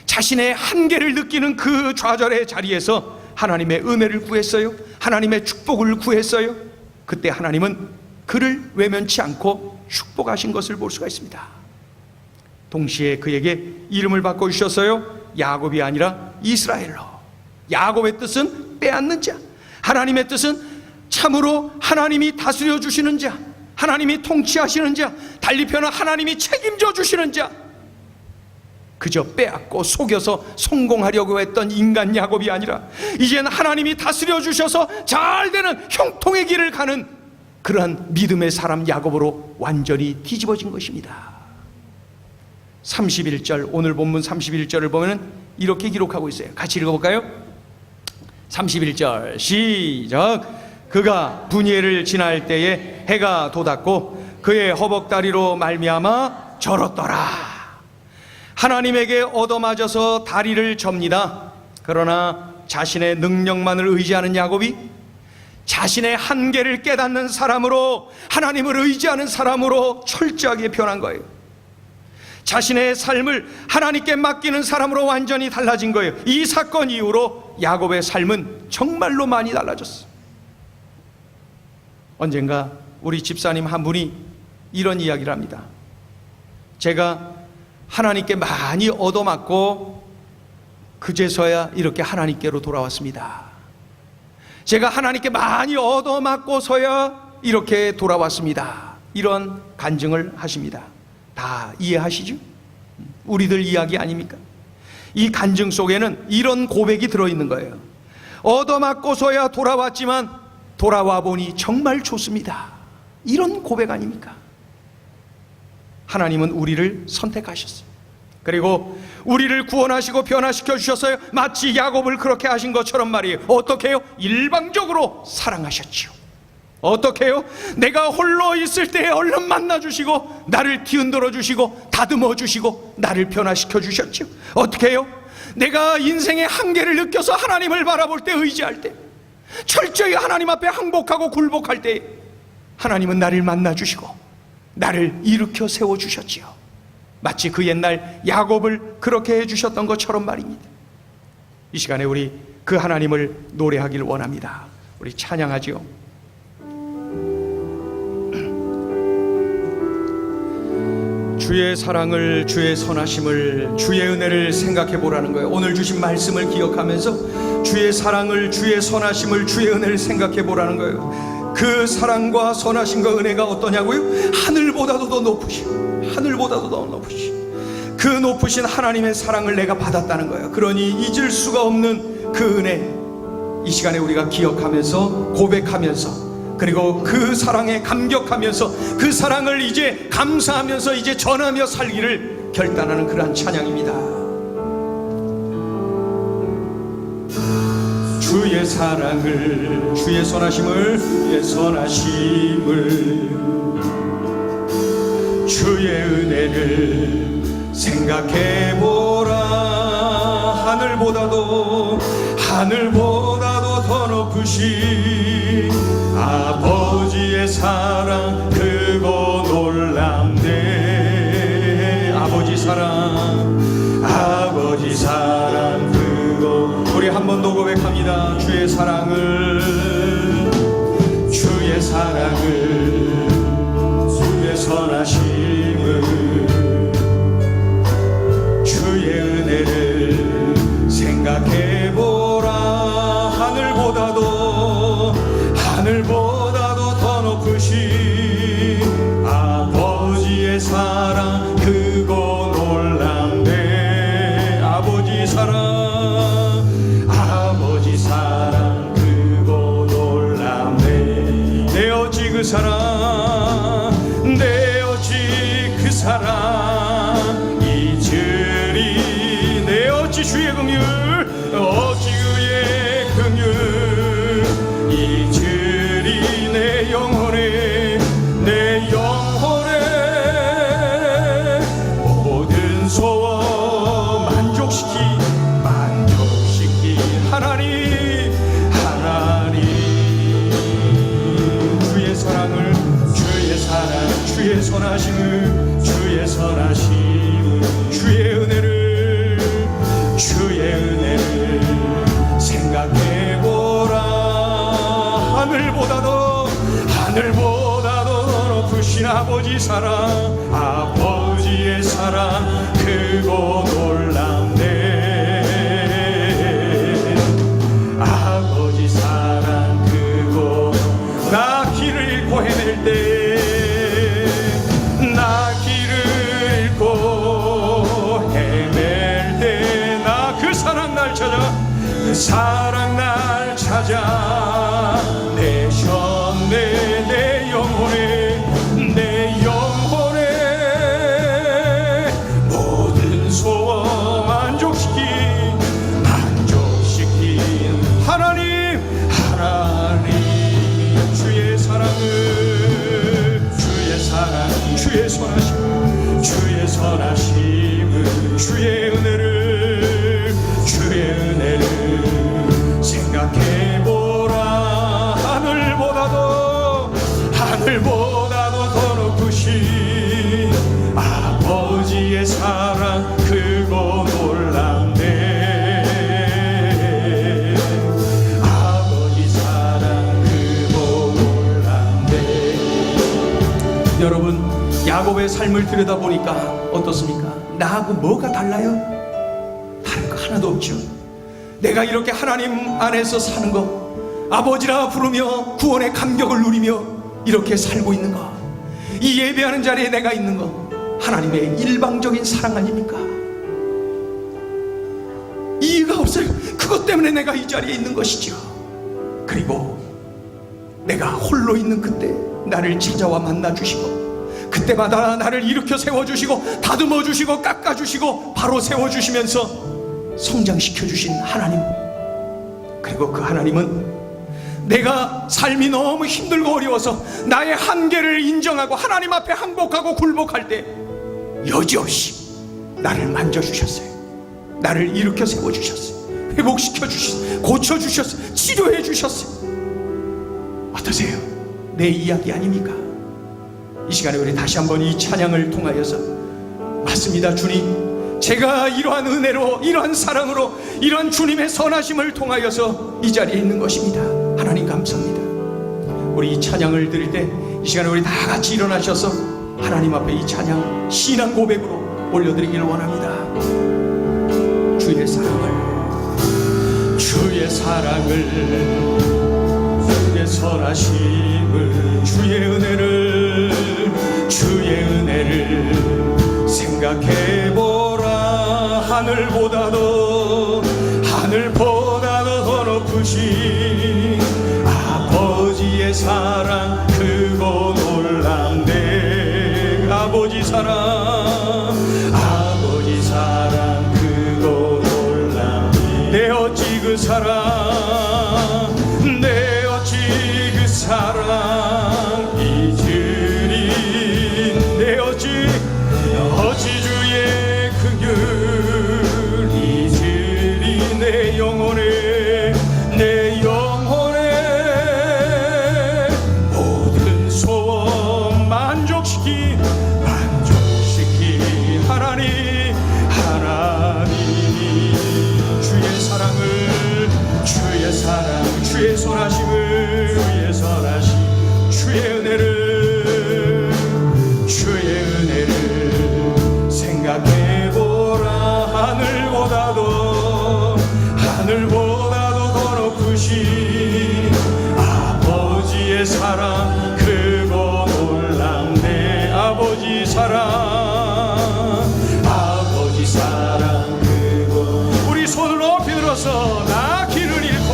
자신의 한계를 느끼는 그 좌절의 자리에서 하나님의 은혜를 구했어요. 하나님의 축복을 구했어요. 그때 하나님은 그를 외면치 않고 축복하신 것을 볼 수가 있습니다. 동시에 그에게 이름을 바꿔주셨어요. 야곱이 아니라 이스라엘로. 야곱의 뜻은 빼앗는 자, 하나님의 뜻은 참으로 하나님이 다스려 주시는 자, 하나님이 통치하시는 자, 달리 표현은 하나님이 책임져 주시는 자. 그저 빼앗고 속여서 성공하려고 했던 인간 야곱이 아니라 이제는 하나님이 다스려 주셔서 잘 되는 형통의 길을 가는 그러한 믿음의 사람 야곱으로 완전히 뒤집어진 것입니다. 31절, 오늘 본문 31절을 보면 이렇게 기록하고 있어요. 같이 읽어볼까요? 31절 시작. 그가 분이엘을 지날 때에 해가 돋았고 그의 허벅다리로 말미암아 절었더라. 하나님에게 얻어맞아서 다리를 접니다. 그러나 자신의 능력만을 의지하는 야곱이 자신의 한계를 깨닫는 사람으로, 하나님을 의지하는 사람으로 철저하게 변한 거예요. 자신의 삶을 하나님께 맡기는 사람으로 완전히 달라진 거예요. 이 사건 이후로 야곱의 삶은 정말로 많이 달라졌어요. 언젠가 우리 집사님 한 분이 이런 이야기를 합니다. 제가 하나님께 많이 얻어맞고 그제서야 이렇게 하나님께로 돌아왔습니다. 제가 하나님께 많이 얻어맞고서야 이렇게 돌아왔습니다. 이런 간증을 하십니다. 다 이해하시죠? 우리들 이야기 아닙니까? 이 간증 속에는 이런 고백이 들어있는 거예요. 얻어맞고서야 돌아왔지만 돌아와 보니 정말 좋습니다. 이런 고백 아닙니까? 하나님은 우리를 선택하셨어요. 그리고 우리를 구원하시고 변화시켜 주셨어요. 마치 야곱을 그렇게 하신 것처럼 말이에요. 어떻게 해요? 일방적으로 사랑하셨지요. 어떻게 해요? 내가 홀로 있을 때 얼른 만나주시고 나를 뒤흔들어 주시고 다듬어 주시고 나를 변화시켜 주셨죠. 어떻게 해요? 내가 인생의 한계를 느껴서 하나님을 바라볼 때, 의지할 때, 철저히 하나님 앞에 항복하고 굴복할 때 하나님은 나를 만나주시고 나를 일으켜 세워주셨지요. 마치 그 옛날 야곱을 그렇게 해주셨던 것처럼 말입니다. 이 시간에 우리 그 하나님을 노래하길 원합니다. 우리 찬양하지요. 주의 사랑을, 주의 선하심을, 주의 은혜를 생각해 보라는 거예요. 오늘 주신 말씀을 기억하면서 주의 사랑을, 주의 선하심을, 주의 은혜를 생각해 보라는 거예요. 그 사랑과 선하심과 은혜가 어떠냐고요? 하늘보다도 더 높으시고, 하늘보다도 더 높으시고, 그 높으신 하나님의 사랑을 내가 받았다는 거예요. 그러니 잊을 수가 없는 그 은혜, 이 시간에 우리가 기억하면서 고백하면서, 그리고 그 사랑에 감격하면서 그 사랑을 이제 감사하면서 이제 전하며 살기를 결단하는 그러한 찬양입니다. 주의 사랑을, 주의 선하심을, 주의 선하심을, 주의 은혜를 생각해보라. 하늘보다도 더 높으신 아버지의 사랑, 그거 놀랍네. 아버지 사랑 그거. 우리 한 번 더 고백합니다. 주의 사랑을, 주의 선하심을, 주의 은혜를 생각해보라. 하늘보다도 더 높으신 아버지의 사랑, 그거 놀랍네. 아버지 사랑 그거 놀랍네. 내 어찌 그 사랑 잊으리. 내 어찌 주의 긍휼, 어찌 그의 긍휼 잊으리. 내 영혼에 모든 소원 만족시키 하나님. 주의 사랑을, 주의 선하심을, 주의 은혜를 생각해보라. 하늘보다도 더 높으신 아버지의 사랑, 그거 놀랍네. 아버지 사랑 그거. 나 길을 잃고 헤맬 때, 나 그 사랑 날 찾아 내셨네. 내 영혼에 주의 선하심, 주의 선하심을, 주의 은혜를, 주의 은혜를 생각해보라. 하늘보다도 더 높으신 아버지의 사랑 크고 놀랍네. 아버지 사랑 크고 놀랍네. 여러분, 야곱의 삶을 들여다보니까 어떻습니까? 나하고 뭐가 달라요? 다른 거 하나도 없죠. 내가 이렇게 하나님 안에서 사는 거, 아버지라 부르며 구원의 감격을 누리며 이렇게 살고 있는 거, 이 예배하는 자리에 내가 있는 거, 하나님의 일방적인 사랑 아닙니까? 이유가 없어요. 그것 때문에 내가 이 자리에 있는 것이죠. 그리고 내가 홀로 있는 그때 나를 찾아와 만나주시고, 그때마다 나를 일으켜 세워주시고 다듬어주시고 깎아주시고 바로 세워주시면서 성장시켜주신 하나님, 그리고 그 하나님은 내가 삶이 너무 힘들고 어려워서 나의 한계를 인정하고 하나님 앞에 항복하고 굴복할 때 여지없이 나를 만져주셨어요. 나를 일으켜 세워주셨어요. 회복시켜주셨어요. 고쳐주셨어요. 치료해주셨어요. 어떠세요? 내 이야기 아닙니까? 이 시간에 우리 다시 한번 이 찬양을 통하여서, 맞습니다 주님, 제가 이러한 은혜로, 이러한 사랑으로, 이러한 주님의 선하심을 통하여서 이 자리에 있는 것입니다. 하나님 감사합니다. 우리 이 찬양을 드릴 때 이 시간에 우리 다 같이 일어나셔서 하나님 앞에 이 찬양 신앙 고백으로 올려드리기를 원합니다. 주의 사랑을, 주의 선하심을, 주의 은혜를 생각해보라. 하늘보다도 더 높으신 아버지의 사랑 크고 놀랍네. 아버지 사랑 크고 놀랍네. 내 어찌 그 사랑 잊으리. 내 어찌 주의 긍휼 잊으리. 내 영혼에 모든 소원 만족시키 하나님, 주의 사랑을, 주의 선하심을, 주의 은혜를 생각해보라. 하늘보다도 더 높으신 아버지의 사랑 크고 놀랍네. 아버지 사랑 크고. 우리 손을 높이 들어서 나 길을 잃고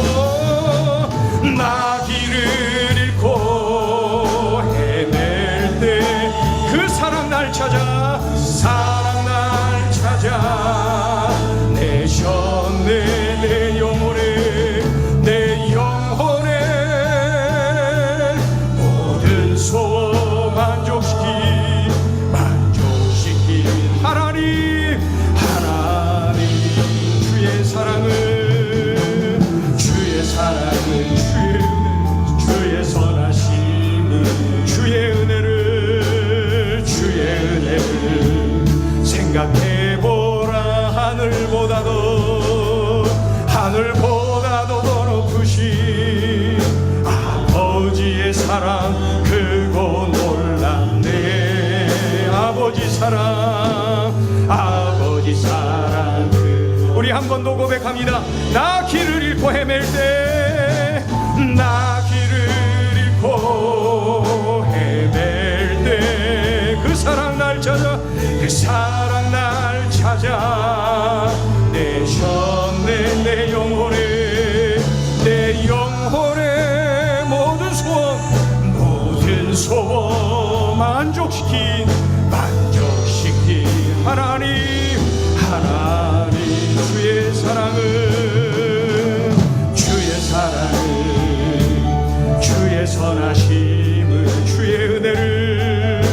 헤맬 때 그 사랑 날 찾아 내셨네. 내 영혼에 모든 소원 만족시키 하나님, 주의 사랑을, 주의 선하심을, 주의 은혜를 생각해보라. 하늘보다도 더 높으신 아버지의 사랑 크고 놀랍네. 아버지 사랑 우리 한 번 더 고백합니다. 나 길을 잃고 헤맬 때, 그 사랑 날 찾아 내셨네. 내 영혼에 모든 소원 만족시킨 하나님, 주의 사랑을, 주의 선하심을, 주의 은혜를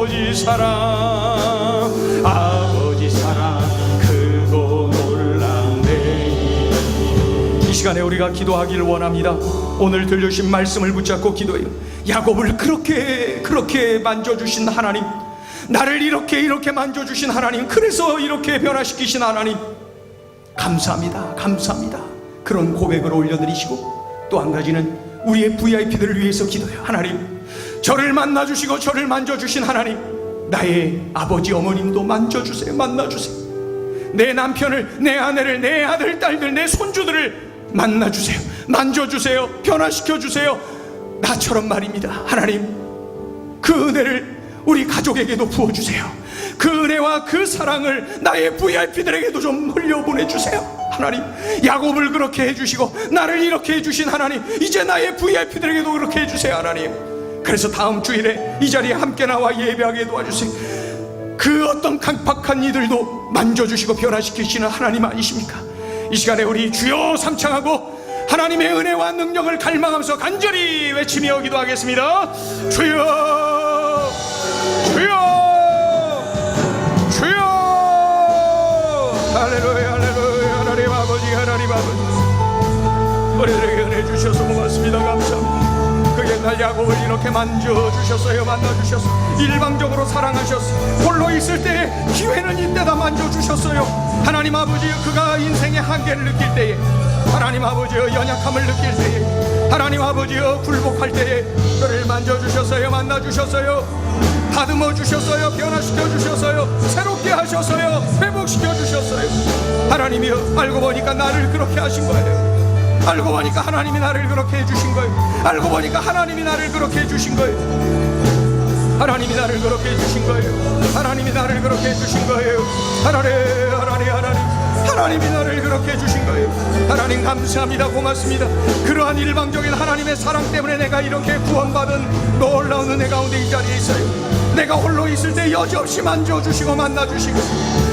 아버지 사랑, 아버지 사랑 크고 놀랍네. 이 시간에 우리가 기도하기를 원합니다. 오늘 들려주신 말씀을 붙잡고 기도해요. 야곱을 그렇게 만져주신 하나님, 나를 이렇게 만져주신 하나님, 그래서 이렇게 변화시키신 하나님, 감사합니다. 감사합니다. 그런 고백을 올려드리시고, 또 한 가지는 우리의 VIP들을 위해서 기도해요. 하나님, 저를 만나주시고 저를 만져주신 하나님, 나의 아버지 어머님도 만져주세요. 만나주세요. 내 남편을, 내 아내를, 내 아들 딸들, 내 손주들을 만나주세요. 만져주세요. 변화시켜주세요. 나처럼 말입니다. 하나님, 그 은혜를 우리 가족에게도 부어주세요. 그 은혜와 그 사랑을 나의 VIP들에게도 좀 흘려보내주세요. 하나님, 야곱을 그렇게 해주시고 나를 이렇게 해주신 하나님, 이제 나의 VIP들에게도 그렇게 해주세요. 하나님, 그래서 다음 주일에 이 자리에 함께 나와 예배하게 도와주세요. 그 어떤 강팍한 이들도 만져주시고 변화시키시는 하나님 아니십니까? 이 시간에 우리 주여 삼창하고 하나님의 은혜와 능력을 갈망하면서 간절히 외치며 기도하겠습니다. 주여, 주여, 주여. 할렐루야, 할렐루야. 하나님 아버지, 하나님 아버지, 우리들에게 은혜 주셔서 고맙습니다. 감사합니다. 그 옛날 야곱을 이렇게 만져주셨어요. 만나주셨어요. 일방적으로 사랑하셨어요. 홀로 있을 때 기회는 이때다 만져주셨어요. 하나님 아버지, 그가 인생의 한계를 느낄 때에, 하나님 아버지 연약함을 느낄 때에, 하나님 아버지 굴복할 때에 그를 만져주셨어요. 만나주셨어요. 다듬어 주셨어요. 변화시켜 주셨어요. 새롭게 하셨어요. 회복시켜 주셨어요. 하나님이여, 알고 보니까 나를 그렇게 하신 거예요. 알고 보니까 하나님이 나를 그렇게 해주신 거예요. 알고 보니까 하나님이 나를 그렇게 해주신 거예요. 하나님이 나를 그렇게 해주신 거예요. 하나님이 나를 그렇게 해주신 거예요. 하나님이 나를 그렇게 해주신 거예요. 하나님 감사합니다. 고맙습니다. 그러한 일방적인 하나님의 사랑 때문에 내가 이렇게 구원받은 놀라운 은혜 가운데 이 자리에 있어요. 내가 홀로 있을 때 여지없이 만져주시고 만나주시고,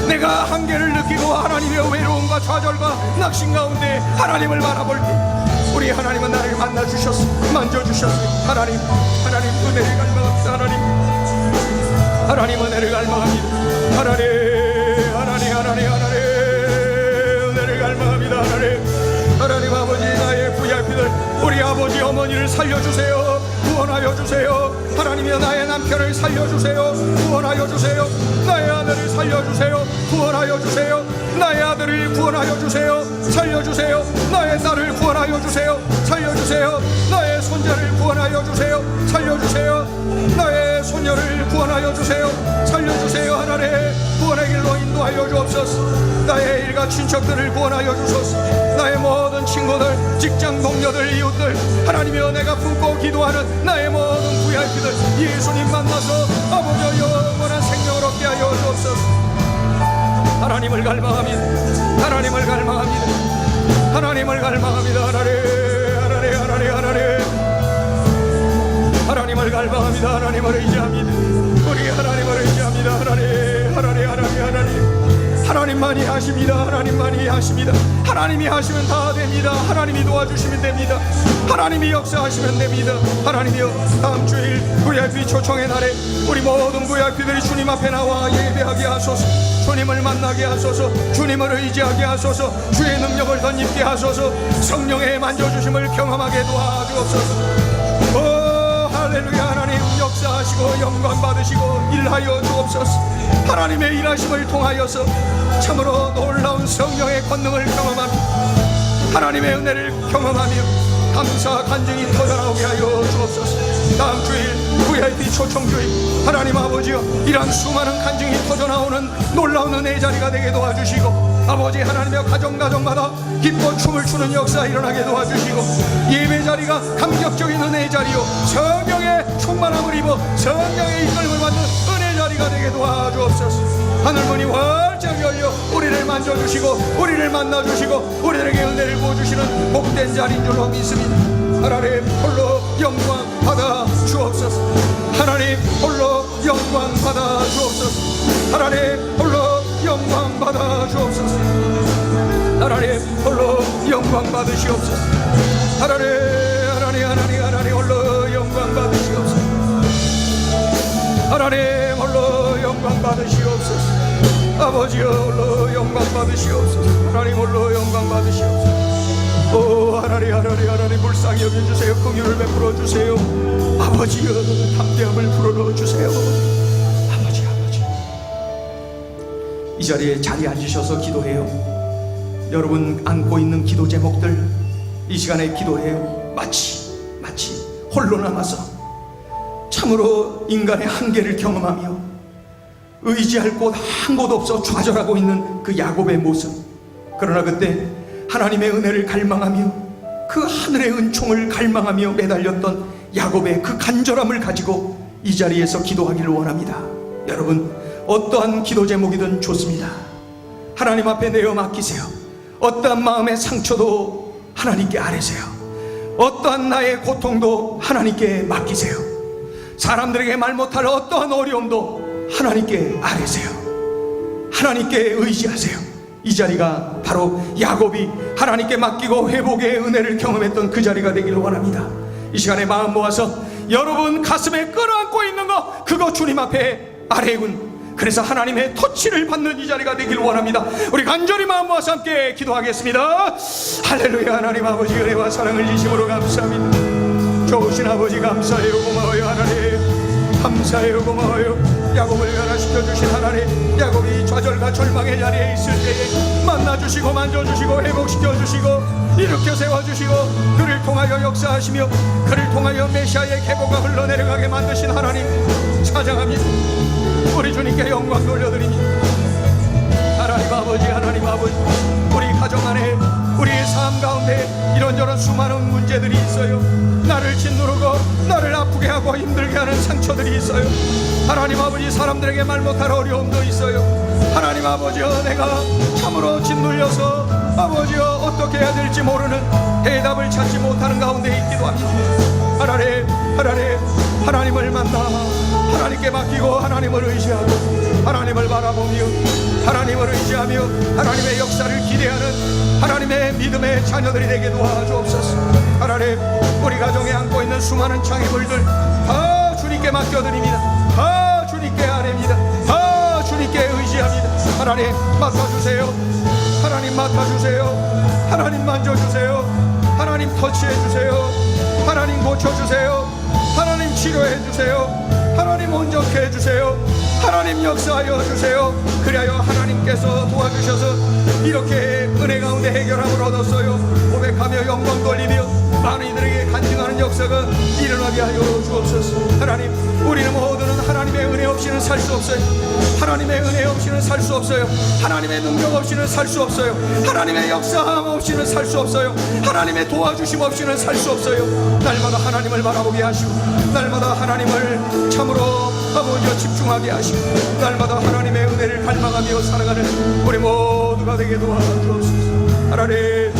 내가 한계를 느끼고 하나님의 외로움과 좌절과 낙심 가운데 하나님을 바라볼 때 우리 하나님은 나를 만나주셨어요. 만져주셨어요. 하나님 은혜를 갈망합니다. 하나님 은혜를 갈망합니다. 하나님 은혜를 갈망합니다. 하나님 아버지, 나의 VIP들, 우리 아버지 어머니를 살려주세요. 구원하여 주세요. 하나님이여, 나의 남편을 살려주세요. 구원하여 주세요. 나의 아내를 살려주세요. 구원하여 주세요. 나의 아들을 구원하여 주세요. 살려주세요. 나의 딸을 구원하여 주세요. 살려주세요. 나의 손자를 구원하여 주세요. 살려주세요. 나의 손녀를 구원하여 주세요. 살려주세요. 하나님, 구원의 길로 인도하여 주옵소서. 나의 일가 친척들을 구원하여 주소서. 나의 모든 친구들, 직장 동료들, 이웃들, 하나님이여, 내가 품고 기도하는 나의 모든 VIP들 예수님 만나서 아버지 영원한 생명을 얻게 하여 주옵소서. 하나님을 갈망합니다. 하나님을 갈망합니다. 하나님을 갈망합니다. 하나님을 갈망합니다. 하나님을 의지합니다. 우리 하나님을 의지합니다. 하나님만이 하십니다. 하나님만이 하십니다. 하나님이 하시면 다 됩니다. 하나님이 도와주시면 됩니다. 하나님이 역사하시면 됩니다. 하나님이여, 다음 주일 VIP 초청의 날에 우리 모든 VIP들이 주님 앞에 나와 예배하게 하소서. 주님을 만나게 하소서. 주님을 의지하게 하소서. 주의 능력을 덧입게 하소서. 성령의 만져주심을 경험하게 도와주옵소서. 오 할렐루야. 하나님 역사하시고 영광 받으시고 일하여 주옵소서. 하나님의 일하심을 통하여서 참으로 놀라운 성령의 권능을 경험하며 하나님의 은혜를 경험하며 감사 간증이 터져나오게 하여 주옵소서. 다음 주일 VIP 초청주일 하나님 아버지여, 이러한 수많은 간증이 터져나오는 놀라운 은혜의 자리가 되게 도와주시고, 아버지 하나님의 가정마다 기뻐 춤을 추는 역사 일어나게 도와주시고, 예배 자리가 감격적인 은혜의 자리요, 성령의 충만함을 입어 성령의 이끌림을 받는 은혜의 자리가 되게 도와주옵소서. 하늘문이 활짝 열려 우리를 만져주시고 우리를 만나주시고 우리에게 은혜를 부어주시는 복된 자리인 줄로 믿습니다. 하나님 홀로 영광 받아 주옵소서. 하나님 홀로 영광 받아 주옵소서. 하나님 홀로 영광 받아 주옵소서. 하나님 홀로 영광 받으시옵소서. 하나님 홀로 영광 받으시옵소서. 하나님 홀로 영광 받으시옵소서. 아버지여 홀로 영광 받으시옵소서. 하나님 홀로 영광 받으시옵소서. 오 하나님 불쌍히 여겨주세요. 긍휼을 베풀어 주세요. 아버지여 담대함을 불어넣어 주세요. 아버지 이 자리에 앉으셔서 기도해요. 여러분 안고 있는 기도 제목들 이 시간에 기도해요. 마치 홀로 남아서 참으로 인간의 한계를 경험하며 의지할 곳 한 곳 없어 좌절하고 있는 그 야곱의 모습. 그러나 그때 하나님의 은혜를 갈망하며 그 하늘의 은총을 갈망하며 매달렸던 야곱의 그 간절함을 가지고 이 자리에서 기도하기를 원합니다. 여러분 어떠한 기도 제목이든 좋습니다. 하나님 앞에 내어 맡기세요. 어떠한 마음의 상처도 하나님께 아뢰세요. 어떠한 나의 고통도 하나님께 맡기세요. 사람들에게 말 못할 어떠한 어려움도 하나님께 아뢰세요. 하나님께 의지하세요. 이 자리가 바로 야곱이 하나님께 맡기고 회복의 은혜를 경험했던 그 자리가 되기를 원합니다. 이 시간에 마음 모아서 여러분 가슴에 끌어안고 있는 거 그거 주님 앞에 아뢰군. 그래서 하나님의 터치를 받는 이 자리가 되기를 원합니다. 우리 간절히 마음 모아서 함께 기도하겠습니다. 할렐루야. 하나님 아버지 은혜와 사랑을 진심으로 감사합니다. 좋으신 아버지 감사해요. 고마워요. 하나님 감사해요. 고마워요. 야곱을 변화시켜 주신 하나님, 야곱이 좌절과 절망의 자리에 있을 때에 만나주시고 만져주시고 회복시켜 주시고 일으켜 세워주시고 그를 통하여 역사하시며 그를 통하여 메시아의 계보가 흘러내려가게 만드신 하나님 찬양합니다. 우리 주님께 영광 돌려드립니다. 하나님 아버지 우리 가정 안에 우리의 삶 가운데 이런저런 수많은 문제들이 있어요. 나를 짓누르고 나를 아프게 하고 힘들게 하는 상처들이 있어요. 하나님 아버지 사람들에게 말 못할 어려움도 있어요. 하나님 아버지여 내가 참으로 짓눌려서 아버지여 어떻게 해야 될지 모르는 대답을 찾지 못하는 가운데 있기도 합니다. 하나님을 만나 하나님께 맡기고 하나님을 의지하고 하나님을 바라보며 하나님을 의지하며 하나님의 역사를 기대하는 하나님의 믿음의 자녀들이 되게 도와주옵소서. 하나님 우리 가정에 안고 있는 수많은 장애물들 다 주님께 맡겨드립니다. 다 주님께 아뢰입니다. 다 주님께 의지합니다. 하나님 맡아주세요. 하나님 맡아주세요. 하나님 만져주세요. 하나님 터치해주세요. 하나님 고쳐주세요. 하나님 치료해주세요. 하나님 온전케 해주세요. 하나님 역사하여 주세요. 그리하여 하나님께서 도와주셔서 이렇게 은혜 가운데 해결함을 얻었어요. 고백하며 영광 돌리며 많은 이들에게 간증하는 역사가 일어나게 하여 주옵소서. 하나님 우리는 모두는 하나님의 은혜 없이는 살 수 없어요. 하나님의 은혜 없이는 살 수 없어요. 하나님의 능력 없이는 살 수 없어요. 하나님의 역사함 없이는 살 수 없어요. 하나님의 도와주심 없이는 살 수 없어요. 날마다 하나님을 바라보게 하시고 날마다 하나님을 참으로 아버지와 집중하게 하시고 날마다 하나님의 은혜를 갈망하며 살아가는 우리 모두가 되게 도와주옵소서. 하나님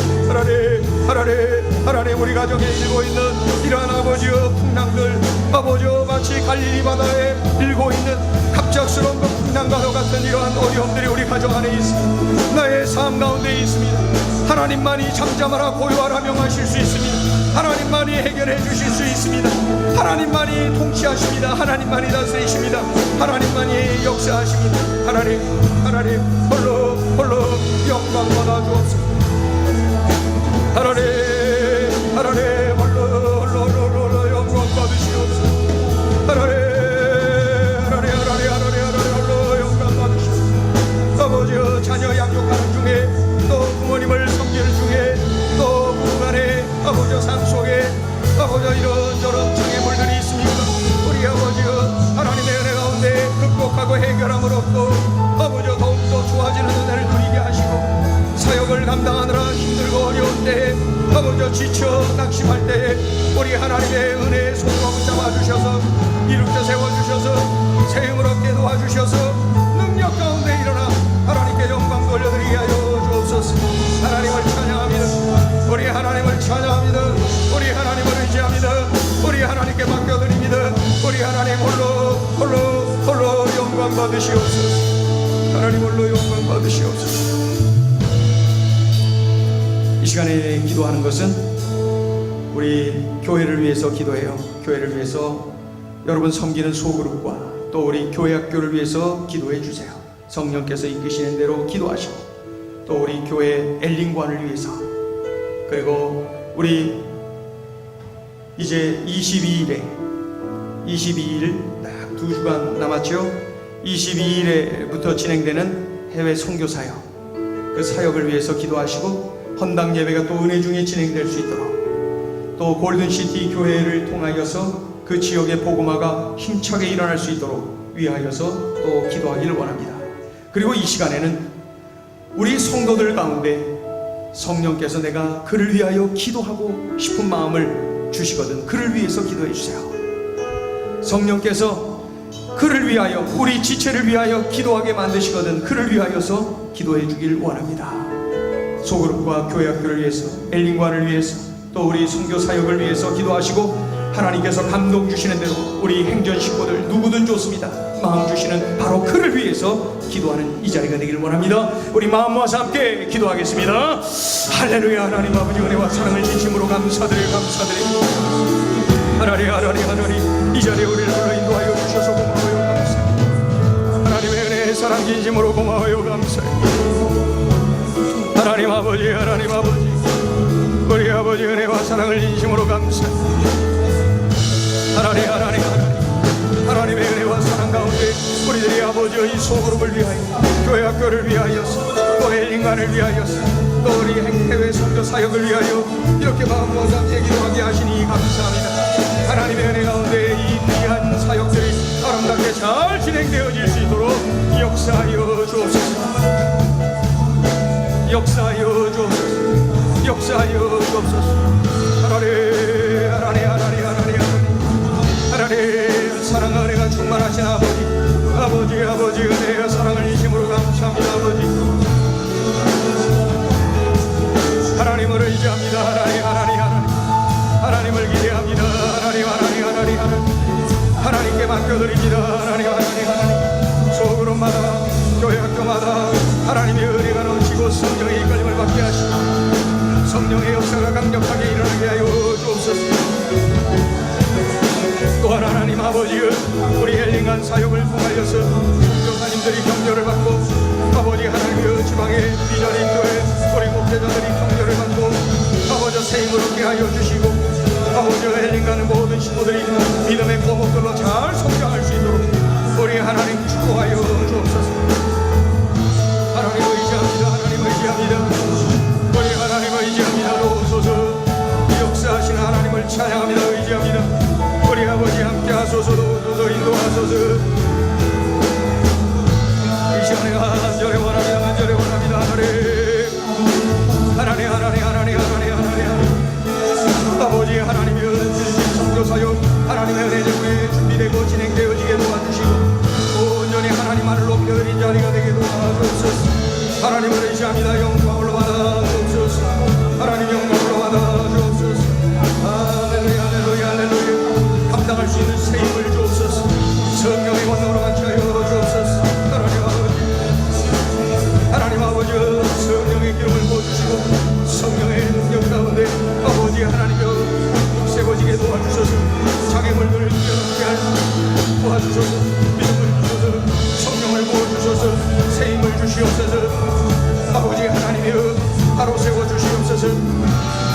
우리 가정에 일고 있는 이러한 아버지여 풍랑들 아버지여 마치 갈릴리 바다에 일고 있는 갑작스러운 그 풍랑과도 같은 이러한 어려움들이 우리 가정 안에 있습니다. 나의 삶 가운데 있습니다. 하나님만이 잠잠하라 고요하라 명하실 수 있습니다. 하나님만이 해결해 주실 수 있습니다. 하나님만이 통치하십니다. 하나님만이 다스리십니다. 하나님만이 역사하십니다. 하나님 홀로 영광 받아 주옵소서. 하나님 홀로 영광 받으시옵소서. 하나님 홀로 영광 받으시옵소서. 아버지여 자녀 양육하는 중에 또 부모님을 섬기는 중에 또 부부간의 아버지여 삶 속에 아버지여 이런저런 장애물들이 있습니까? 우리 아버지여 하나님의 은혜 가운데 극복하고 해결함을 얻고 아버지여 더욱더 좋아지는 은혜를 누리게 하시고 사역을 감당하느라 힘들고 어려운 때에 아버지여 지쳐 낙심할 때에 우리 하나님의 은혜의 손으로 붙잡아주셔서 일으켜 세워주셔서 새 힘을 얻게 도와주셔서 능력 가운데 일어나 하나님께 영광 돌려드리게 하여 주옵소서. 하나님을 찬양합니다. 우리 하나님을 찬양합니다. 우리 하나님을 의지합니다. 우리 하나님께 맡겨드립니다. 우리 하나님 홀로 영광 받으시옵소서. 하나님 홀로 영광 받으시옵소서. 이 시간에 기도하는 것은 우리 교회를 위해서 기도해요. 교회를 위해서 여러분 섬기는 소그룹과 또 우리 교회 학교를 위해서 기도해 주세요. 성령께서 이끄시는 대로 기도하시고, 또 우리 교회 엘링관을 위해서, 그리고 우리 이제 22일 딱 2주간 남았죠. 22일에부터 진행되는 해외 선교 사역, 그 사역을 위해서 기도하시고, 헌당 예배가 또 은혜 중에 진행될 수 있도록, 또 골든시티 교회를 통하여서 그 지역의 복음화가 힘차게 일어날 수 있도록 위하여서 또 기도하기를 원합니다. 그리고 이 시간에는 우리 성도들 가운데 성령께서 내가 그를 위하여 기도하고 싶은 마음을 주시거든 그를 위해서 기도해 주세요. 성령께서 그를 위하여, 우리 지체를 위하여 기도하게 만드시거든 그를 위하여서 기도해 주길 원합니다. 소그룹과 교회 학교를 위해서, 엘링관을 위해서, 또 우리 선교 사역을 위해서 기도하시고, 하나님께서 감동 주시는 대로 우리 행전 식구들 누구든 좋습니다. 마음 주시는 바로 그를 위해서 기도하는 이 자리가 되길 원합니다. 우리 마음 모아서 함께 기도하겠습니다. 할렐루야. 하나님 아버지 은혜와 사랑을 진심으로 감사드립니다. 하나님 이 자리에 우리를 불러 인도하여 주셔서 고마워요. 감사해요. 하나님의 은혜 사랑 진심으로 고마워요. 감사해요. 하나님 아버지 우리 아버지 은혜와 사랑을 진심으로 감사해요. 하나님의 은혜와 사랑 가운데 우리들이 아버지의 이 소그룹을 위하여, 교회 학교를 위하여서, 또 엘링관을 위하여서, 또 우리 해외 선교 사역을 위하여 이렇게 마음 모아서 함께 기도하게 하시니 감사합니다. 하나님의 은혜 가운데 이 귀한 사역들이 아름답게 잘 진행되어질 수 있도록 역사하여 주옵소서. 하나님 사랑과 은혜가 충만하신 아버지 은혜와 사랑을 진심으로 감사합니다. 아버지 하나님을 의지합니다. 하나님을 기대합니다. 하나님께 맡겨드립니다. 하나님 소그룹마다, 교회 학교마다 하나님의 은혜가 넘치고 성령의 이끌림을 받게 하시고 성령의 역사가 강력하게 일어나게 하여 주옵소서. 또한 하나님 아버지, 우리 엘링관 사역을 통하여서 교사님들이 격려를 받고, 아버지 하나님의 지방의 비전인 교회 우리 목회자들이 격려를 받고, 아버지 세임을 얻게 하여 주시고, 아버지 엘링관의 모든 식구들이 믿음의 고목들로 잘 성장할 수 있도록 우리 하나님 축복하여 주옵소서. 하나님 의지합니다. 우리 하나님 의지합니다. 도우소서. 역사하시는 하나님을 찬양합니다. 의지합니다. 우리 아버지 함께 하소서. 도우소서. 인도하소서. 이 시간에 간절히 원합니다. 하나님 아버지 하나님의 선교사역 하나님의 은혜 때문에 준비되고 진행되어지게 도와주시고, 온전히 하나님만을 높여드린 자리가 되게 도와주옵소서. 하나님을 의지합니다. 영광으로 받아 주옵소서. 하나님 영광으로 받아 주옵소서. 할렐루야. 감당할 수 있는 세임을 주옵소서. 성령의 권능으로 감싸여 주옵소서. 하나님 아버지 성령의 기름을 부어주시고, 성령의 능력 가운데 아버지 하나님여 세워지게 도와주셔서, 장애물들을 뛰어넘게 하시고 도와주셔서, 믿음을 주셔서, 성령을 부어주셔서, 세임을 주시옵소서. 아버지 하나님여 바로 세워주시옵소서.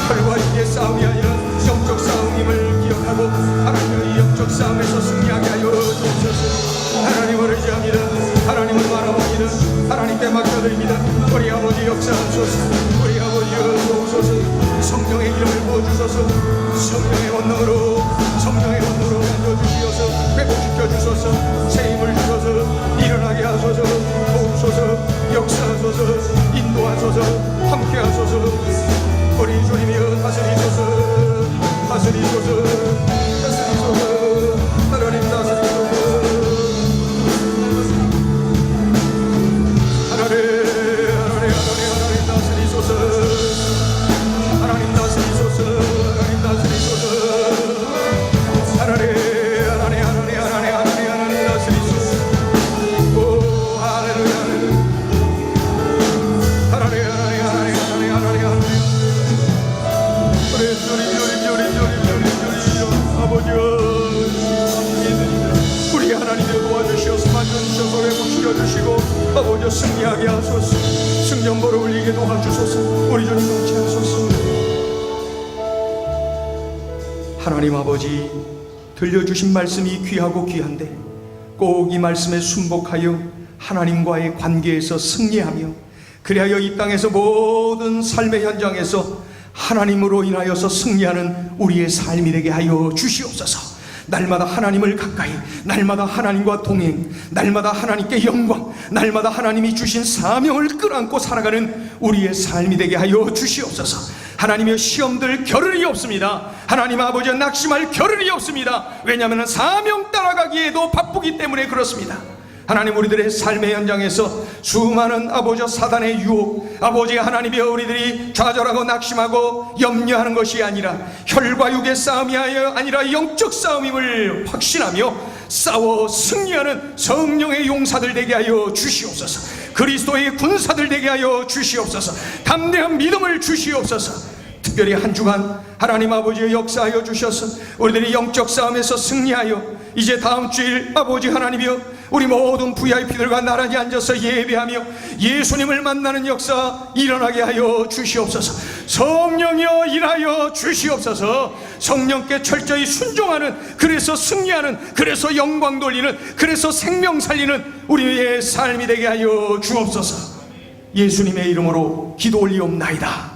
혈과 육의 싸움이 아니라 영적 싸움임을 기억하고 하나님의 영적 싸움에서 승리하게 하여 주옵소서. 하나님을 의지합니다. 하나님을 바라봅니다. 하나님께 맡겨드립니다. 우리 아버지 역사하소서. 우리 아버지여 도우소서. 성령의 기름을 부어주소서. 성령의 권능으로 만져주시어서 회복시켜 주소서. 세임을 주소서. 일어나게 하소서. 도우소서. 역사하소서. 인도하소서. 함께하소서. 우리 주님이여 다스리소서. 하나님 다스리소서. 하나님 다스리소서. 도와주시어서 만져주셔서 회복시켜주시고 아버지 승리하게 하소서. 승전보를 울리게 도와주소서. 우리 주님 동치하소서. 하나님 아버지, 들려주신 말씀이 귀하고 귀한데 꼭 이 말씀에 순복하여 하나님과의 관계에서 승리하며 그리하여 이 땅에서 모든 삶의 현장에서 하나님으로 인하여서 승리하는 우리의 삶이 되게 하여 주시옵소서. 날마다 하나님을 가까이, 날마다 하나님과 동행, 날마다 하나님께 영광, 날마다 하나님이 주신 사명을 끌어안고 살아가는 우리의 삶이 되게 하여 주시옵소서. 하나님의 시험들 겨를이 없습니다. 하나님 아버지 낙심할 겨를이 없습니다. 왜냐하면 사명 따라가기에도 바쁘기 때문에 그렇습니다. 하나님, 우리들의 삶의 현장에서 수많은 아버지 사단의 유혹, 아버지 하나님의 우리들이 좌절하고 낙심하고 염려하는 것이 아니라 혈과 육의 싸움이 아니라 영적 싸움임을 확신하며 싸워 승리하는 성령의 용사들 되게 하여 주시옵소서. 그리스도의 군사들 되게 하여 주시옵소서. 담대한 믿음을 주시옵소서. 특별히 한 주간 하나님 아버지의 역사하여 주셔서 우리들이 영적 싸움에서 승리하여 이제 다음 주일 아버지 하나님이여 우리 모든 VIP들과 나란히 앉아서 예배하며 예수님을 만나는 역사 일어나게 하여 주시옵소서. 성령이여 일하여 주시옵소서. 성령께 철저히 순종하는, 그래서 승리하는, 그래서 영광 돌리는, 그래서 생명 살리는 우리의 삶이 되게 하여 주옵소서. 예수님의 이름으로 기도 올리옵나이다.